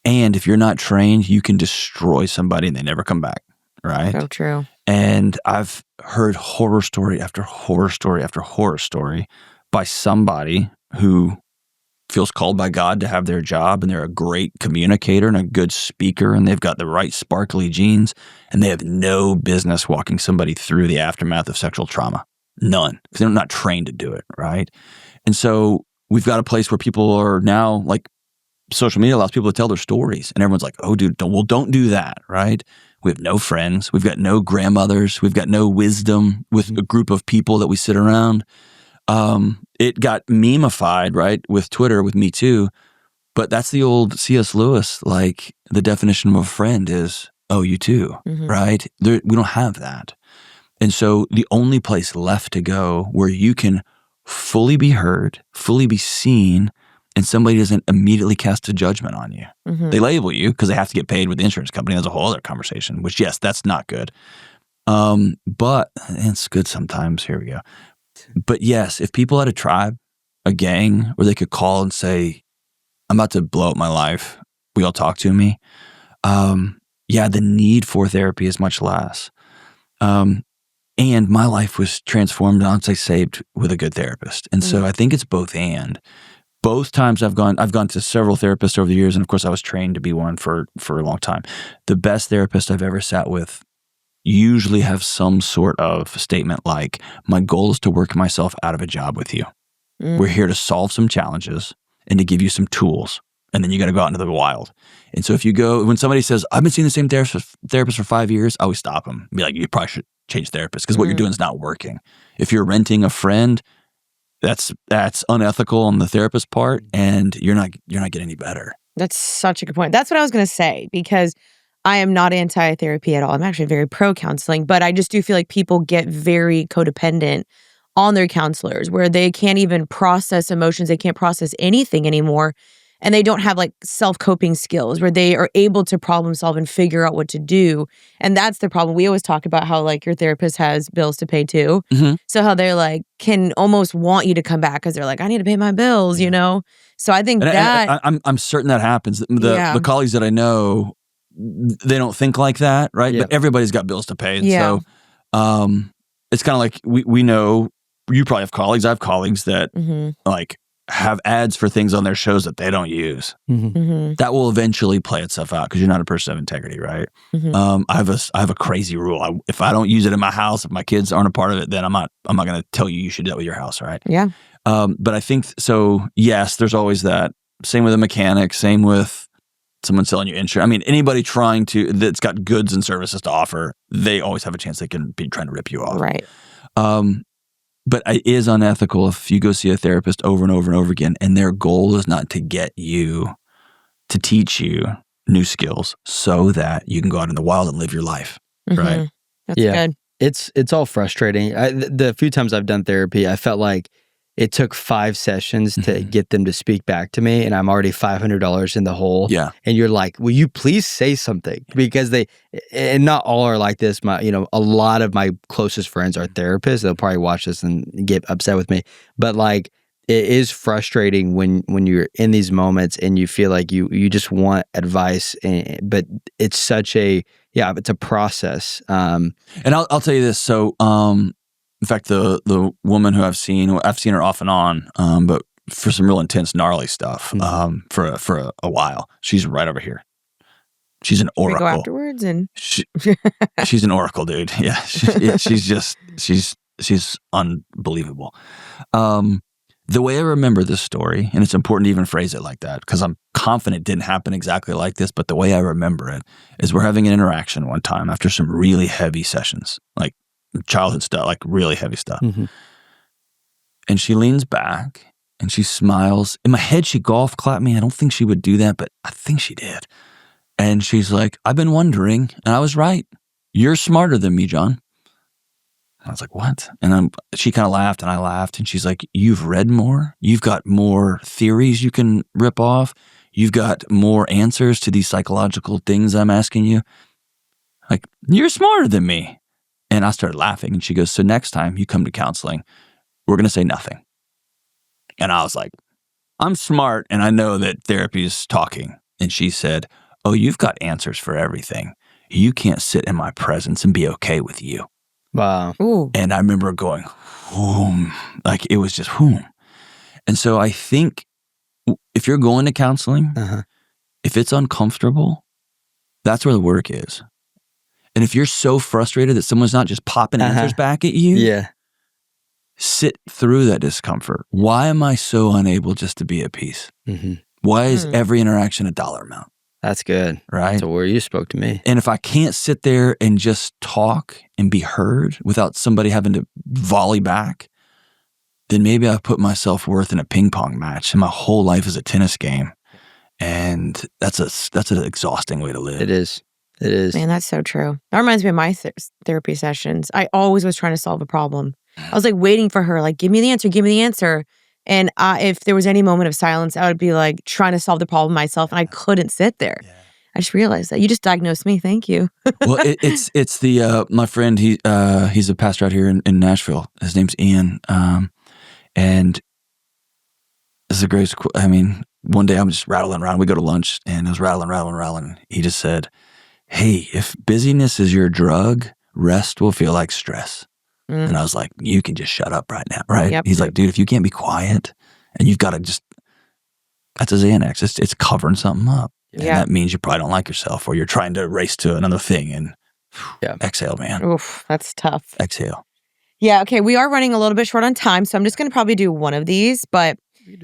And if you're not trained, you can destroy somebody and they never come back, right? So true. And I've heard horror story after horror story after horror story by somebody who feels called by God to have their job and they're a great communicator and a good speaker and they've got the right sparkly genes and they have no business walking somebody through the aftermath of sexual trauma. None. Because they're not trained to do it, right? And so we've got a place where people are now, like, social media allows people to tell their stories and everyone's like, oh, dude, don't do that, right? We have no friends. We've got no grandmothers. We've got no wisdom with a group of people that we sit around. It got memeified, right, with Twitter, with Me Too. But that's the old C.S. Lewis, like the definition of a friend is, oh, you too, right? We don't have that. And so the only place left to go where you can fully be heard, fully be seen, and somebody doesn't immediately cast a judgment on you. They label you because they have to get paid with the insurance company. That's a whole other conversation, which, yes, that's not good. But it's good sometimes. Here we go. But yes, if people had a tribe, a gang, where they could call and say, I'm about to blow up my life, will y'all talk to me? The need for therapy is much less. And my life was transformed, I'd say saved with a good therapist. And so I think it's both and. Both times I've gone to several therapists over the years, and of course I was trained to be one for a long time. The best therapist I've ever sat with usually have some sort of statement like, my goal is to work myself out of a job with you. We're here to solve some challenges and to give you some tools and then you got to go out into the wild. And so if you go, when somebody says, I've been seeing the same therapist for 5 years, I always stop them. Be like, you probably should change therapists because what you're doing is not working. If you're renting a friend, that's unethical on the therapist part, and you're not getting any better. That's such a good point. That's what I was going to say, because I am not anti-therapy at all. I'm actually very pro-counseling, but I just do feel like people get very codependent on their counselors where they can't even process emotions. They can't process anything anymore. And they don't have like self-coping skills where they are able to problem solve and figure out what to do. And that's the problem. We always talk about how like your therapist has bills to pay too. Mm-hmm. So how they're like, can almost want you to come back because they're like, I need to pay my bills, you know? So I think I'm certain that happens. The colleagues that I know, they don't think like that, right? Yeah. But everybody's got bills to pay. And Yeah. so it's kind of like we know, you probably have colleagues, I have colleagues that like have ads for things on their shows that they don't use. That will eventually play itself out because you're not a person of integrity, right? I have a crazy rule. If I don't use it in my house, if my kids aren't a part of it, then I'm not going to tell you should do it with your house, right? Yeah. But I think so. Yes, there's always that. Same with a mechanic. Same with someone selling you insurance. I mean, anybody that's got goods and services to offer, they always have a chance they can be trying to rip you off, Right. But it is unethical if you go see a therapist over and over and over again, and their goal is not to get you to teach you new skills so that you can go out in the wild and live your life, right? That's good. It's all frustrating. The few times I've done therapy, I felt like it took 5 sessions to get them to speak back to me, and I'm already $500 in the hole. Yeah. And you're like, will you please say something? Because and not all are like this. A lot of my closest friends are therapists. They'll probably watch this and get upset with me. But like, it is frustrating when you're in these moments and you feel like you just want advice, but it's such it's a process. And I'll tell you this. So, in fact, the woman who I've seen her off and on, but for some real intense, gnarly stuff, for a while. She's right over here. She's an oracle. We go afterwards, and she's an oracle, dude. Yeah, she's unbelievable. The way I remember this story, and it's important to even phrase it like that because I'm confident it didn't happen exactly like this, but the way I remember it is we're having an interaction one time after some really heavy sessions, like childhood stuff, like really heavy stuff. And she leans back and she smiles. In my head, she golf clapped me. I don't think she would do that, but I think she did. And she's like, I've been wondering, and I was right. You're smarter than me, John. I was like, what? And she kind of laughed and I laughed. And she's like, you've read more. You've got more theories you can rip off. You've got more answers to these psychological things I'm asking you. Like, you're smarter than me. And I started laughing. And she goes, so next time you come to counseling, we're going to say nothing. And I was like, I'm smart and I know that therapy is talking. And she said, oh, you've got answers for everything. You can't sit in my presence and be okay with you. Wow. Ooh. And I remember going, whoom, like it was just whoom. And so I think if you're going to counseling, if it's uncomfortable, that's where the work is. And if you're so frustrated that someone's not just popping answers back at you, sit through that discomfort. Why am I so unable just to be at peace? Why is every interaction a dollar amount? That's good. Right? That's where you spoke to me. And if I can't sit there and just talk and be heard without somebody having to volley back, then maybe I put my self-worth in a ping pong match and my whole life is a tennis game. And that's an exhausting way to live. It is. It is. Man, that's so true. That reminds me of my therapy sessions. I always was trying to solve a problem. I was like waiting for her, like, give me the answer. And if there was any moment of silence, I would be like trying to solve the problem myself, and I couldn't sit there. I just realized that you just diagnosed me. Thank you. Well, it's the my friend. He's a pastor out here in Nashville. His name's Ian, and it's the greatest. I mean, one day I'm just rattling around. We go to lunch, and I was rattling. He just said, "Hey, if busyness is your drug, rest will feel like stress." And I was like, you can just shut up right now, right? Yep. He's like, dude, if you can't be quiet and you've got to just, that's a Xanax. It's covering something up. And that means you probably don't like yourself or you're trying to race to another thing and exhale, man. Oof, that's tough. Exhale. Yeah, okay. We are running a little bit short on time, so I'm just going to probably do one of these. But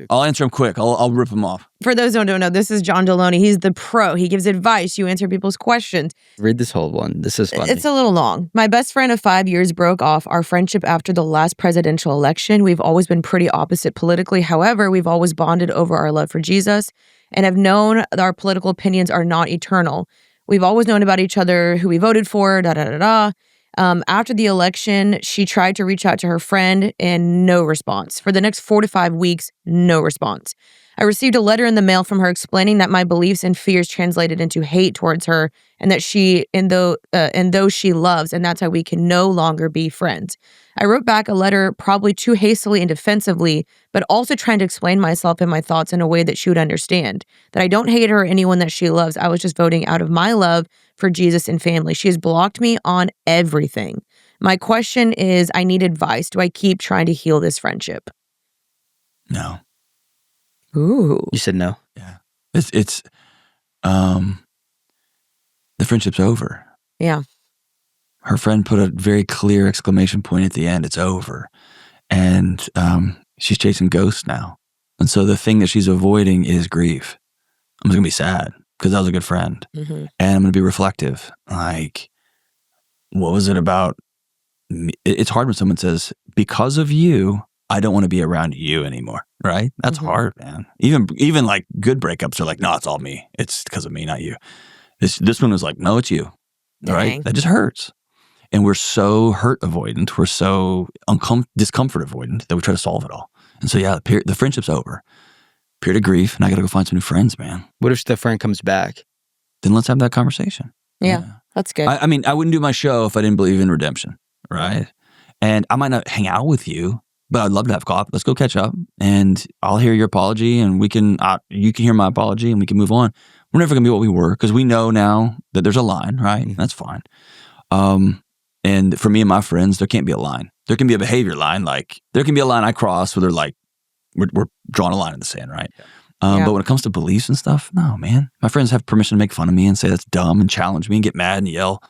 I'll answer them quick. I'll rip them off. For those who don't know, this is John Delony. He's the pro. He gives advice. You answer people's questions. Read this whole one. This is funny. It's a little long. My best friend of 5 years broke off our friendship after the last presidential election. We've always been pretty opposite politically. However, we've always bonded over our love for Jesus and have known that our political opinions are not eternal. We've always known about each other, who we voted for, After the election, she tried to reach out to her friend and no response. For the next 4 to 5 weeks, no response. I received a letter in the mail from her explaining that my beliefs and fears translated into hate towards her and that those she loves, and that's how we can no longer be friends. I wrote back a letter probably too hastily and defensively, but also trying to explain myself and my thoughts in a way that she would understand. That I don't hate her or anyone that she loves. I was just voting out of my love for Jesus and family. She has blocked me on everything. My question is, I need advice. Do I keep trying to heal this friendship? No. Ooh. You said no. Yeah. It's the friendship's over. Yeah. Her friend put a very clear exclamation point at the end. It's over. And she's chasing ghosts now. And so the thing that she's avoiding is grief. I'm just going to be sad because I was a good friend. Mm-hmm. And I'm going to be reflective. Like, what was it about me? It's hard when someone says, because of you, I don't want to be around you anymore. Right? That's hard, man. Even like good breakups are like, no, it's all me. It's because of me, not you. This one was like, no, it's you. Dang. Right? That just hurts. And we're so hurt avoidant. We're so discomfort avoidant that we try to solve it all. And so, yeah, the friendship's over. Period of grief. And I got to go find some new friends, man. What if the friend comes back? Then let's have that conversation. Yeah. That's good. I mean, I wouldn't do my show if I didn't believe in redemption. Right? And I might not hang out with you, but I'd love to have coffee. Let's go catch up and I'll hear your apology and you can hear my apology and we can move on. We're never going to be what we were because we know now that there's a line, right? Mm-hmm. That's fine. And for me and my friends, there can't be a line. There can be a behavior line. Like there can be a line I cross where they're like, we're drawing a line in the sand, right? Yeah. But when it comes to beliefs and stuff, no, man. My friends have permission to make fun of me and say that's dumb and challenge me and get mad and yell.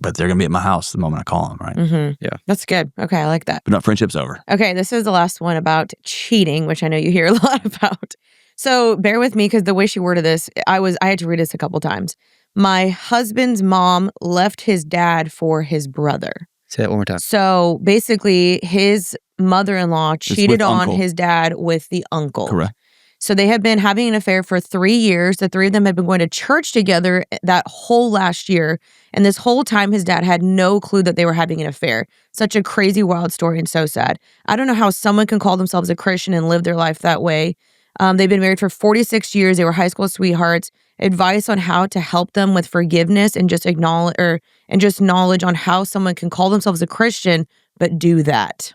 But they're going to be at my house the moment I call them, right? Mm-hmm. Yeah. That's good. Okay, I like that. But no, friendship's over. Okay, this is the last one about cheating, which I know you hear a lot about. So bear with me because the way she worded this, I had to read this a couple times. My husband's mom left his dad for his brother. Say that one more time. So basically, his mother-in-law cheated on uncle. his dad with the uncle. Correct. So they have been having an affair for 3 years. The three of them have been going to church together that whole last year. And this whole time, his dad had no clue that they were having an affair. Such a crazy, wild story and so sad. I don't know how someone can call themselves a Christian and live their life that way. They've been married for 46 years. They were high school sweethearts. Advice on how to help them with forgiveness and just knowledge on how someone can call themselves a Christian but do that.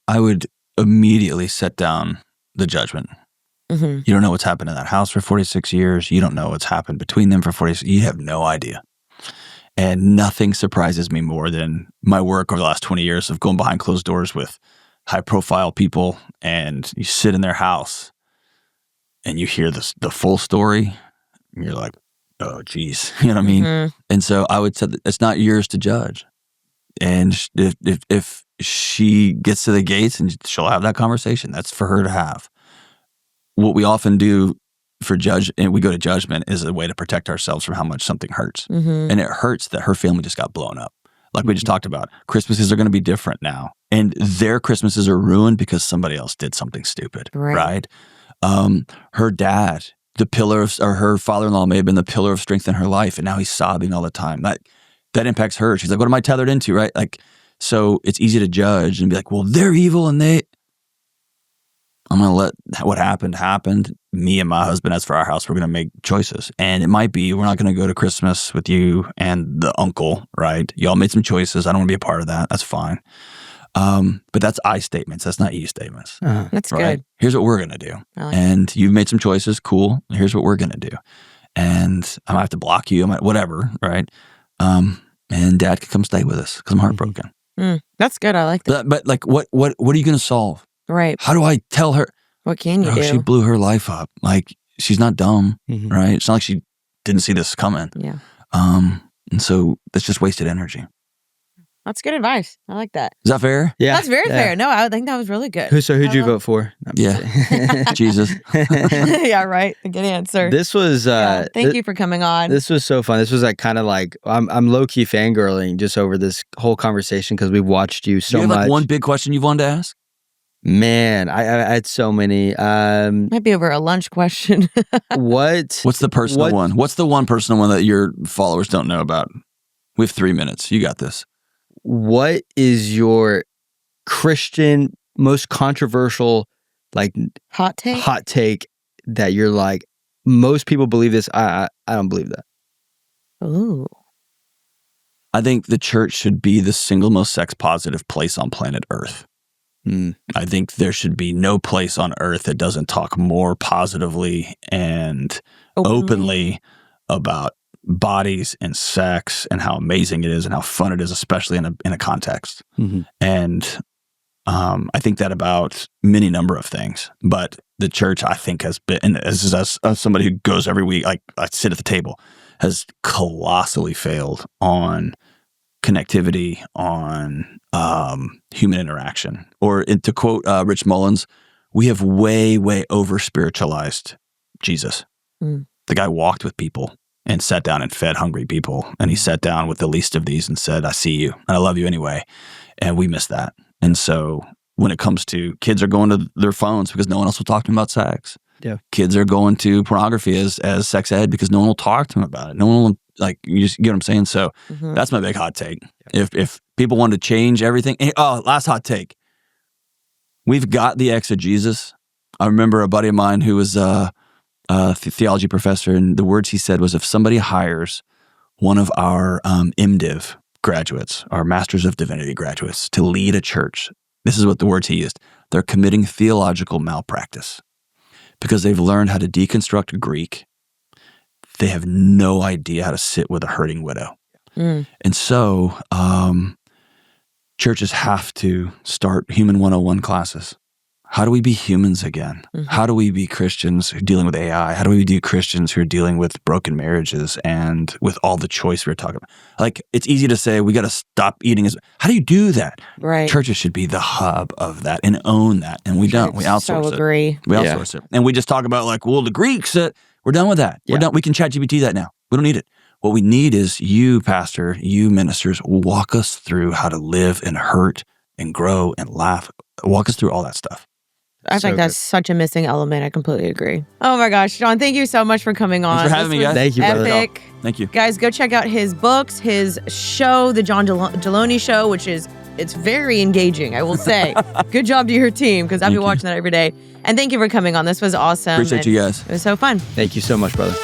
I would immediately set down the judgment. Mm-hmm. You don't know what's happened in that house for 46 years. You don't know what's happened between them for 46 years. You have no idea. And nothing surprises me more than my work over the last 20 years of going behind closed doors with high-profile people, and you sit in their house and you hear the full story, and you're like, oh, geez. You know what I mean? Mm-hmm. And so I would say that it's not yours to judge. And if she gets to the gates and she'll have that conversation, that's for her to have. What we often do and we go to judgment is a way to protect ourselves from how much something hurts. Mm-hmm. And it hurts that her family just got blown up. Like we just talked about, Christmases are going to be different now. And their Christmases are ruined because somebody else did something stupid, right? Her dad, her father-in-law may have been the pillar of strength in her life, and now he's sobbing all the time. That impacts her. She's like, what am I tethered into, right? Like, so it's easy to judge and be like, well, they're evil and I'm going to let what happened. Me and my husband, as for our house, we're going to make choices. And it might be, we're not going to go to Christmas with you and the uncle, right? Y'all made some choices. I don't want to be a part of that. That's fine. But that's I statements. That's not you statements. Uh-huh. That's right? good. Here's what we're going to do. And you've made some choices. Cool. Here's what we're going to do. And I might have to block you. Whatever, right? And dad can come stay with us because I'm heartbroken. That's good. I like that. But like, what are you going to solve? Right. How do I tell her? What can you do? She blew her life up. Like, she's not dumb, right? It's not like she didn't see this coming. Yeah. And so that's just wasted energy. That's good advice. I like that. Is that fair? Yeah. That's very fair. No, I think that was really good. Who'd you vote for? No, I'm just Yeah. Jesus. Yeah, right. A good answer. This was Thank you for coming on. This was so fun. This was like kind of like I'm low key fangirling just over this whole conversation because we've watched you so Do you have much. like one big question you've wanted to ask? Man, I had so many. Might be over a lunch question. What's the personal one? What's the one personal one that your followers don't know about? We have 3 minutes. You got this. What is your Christian most controversial like Hot take that you're like most people believe this? I don't believe that. Ooh. I think the church should be the single most sex positive place on planet Earth. I think there should be no place on earth that doesn't talk more positively and openly about bodies and sex and how amazing it is and how fun it is, especially in a context. Mm-hmm. And I think that about many number of things. But the church, I think, has been, and as somebody who goes every week, like I sit at the table, has colossally failed on connectivity, on human interaction. Or to quote Rich Mullins, we have way, way over spiritualized Jesus. The guy walked with people and sat down and fed hungry people. And he sat down with the least of these and said, I see you and I love you anyway. And we miss that. And so when it comes to kids are going to their phones because no one else will talk to them about sex. Yeah. Kids are going to pornography as sex ed because no one will talk to them about it. No one will, like, you just get what I'm saying? So that's my big hot take. Yeah. If people want to change everything, last hot take. We've got the exegesis. I remember a buddy of mine who was a theology professor, and the words he said was, if somebody hires one of our MDiv graduates, our Masters of Divinity graduates, to lead a church, this is what the words he used, they're committing theological malpractice because they've learned how to deconstruct Greek. They have no idea how to sit with a hurting widow. And so churches have to start Human 101 classes. How do we be humans again? How do we be Christians who are dealing with AI? How do we be Christians who are dealing with broken marriages and with all the choice we're talking about? Like, it's easy to say, we got to stop eating. How do you do that? Right. Churches should be the hub of that and own that. And we don't. We outsource it. So agree. We outsource it. And we just talk about like, well, the Greeks, we're done with that. We're done. We can ChatGPT that now. We don't need it. What we need is you, pastor, you ministers, walk us through how to live and hurt and grow and laugh. Walk us through all that stuff. I think that's such a missing element. I completely agree. Oh my gosh, John, thank you so much for coming on. Thanks for having me, guys. Thank you, brother. Epic. Thank you. Guys, go check out his books, his show, the John Delony Show, which is, it's very engaging, I will say. Good job to your team, because I've been watching that every day. And thank you for coming on. This was awesome. Appreciate you guys. It was so fun. Thank you so much, brother.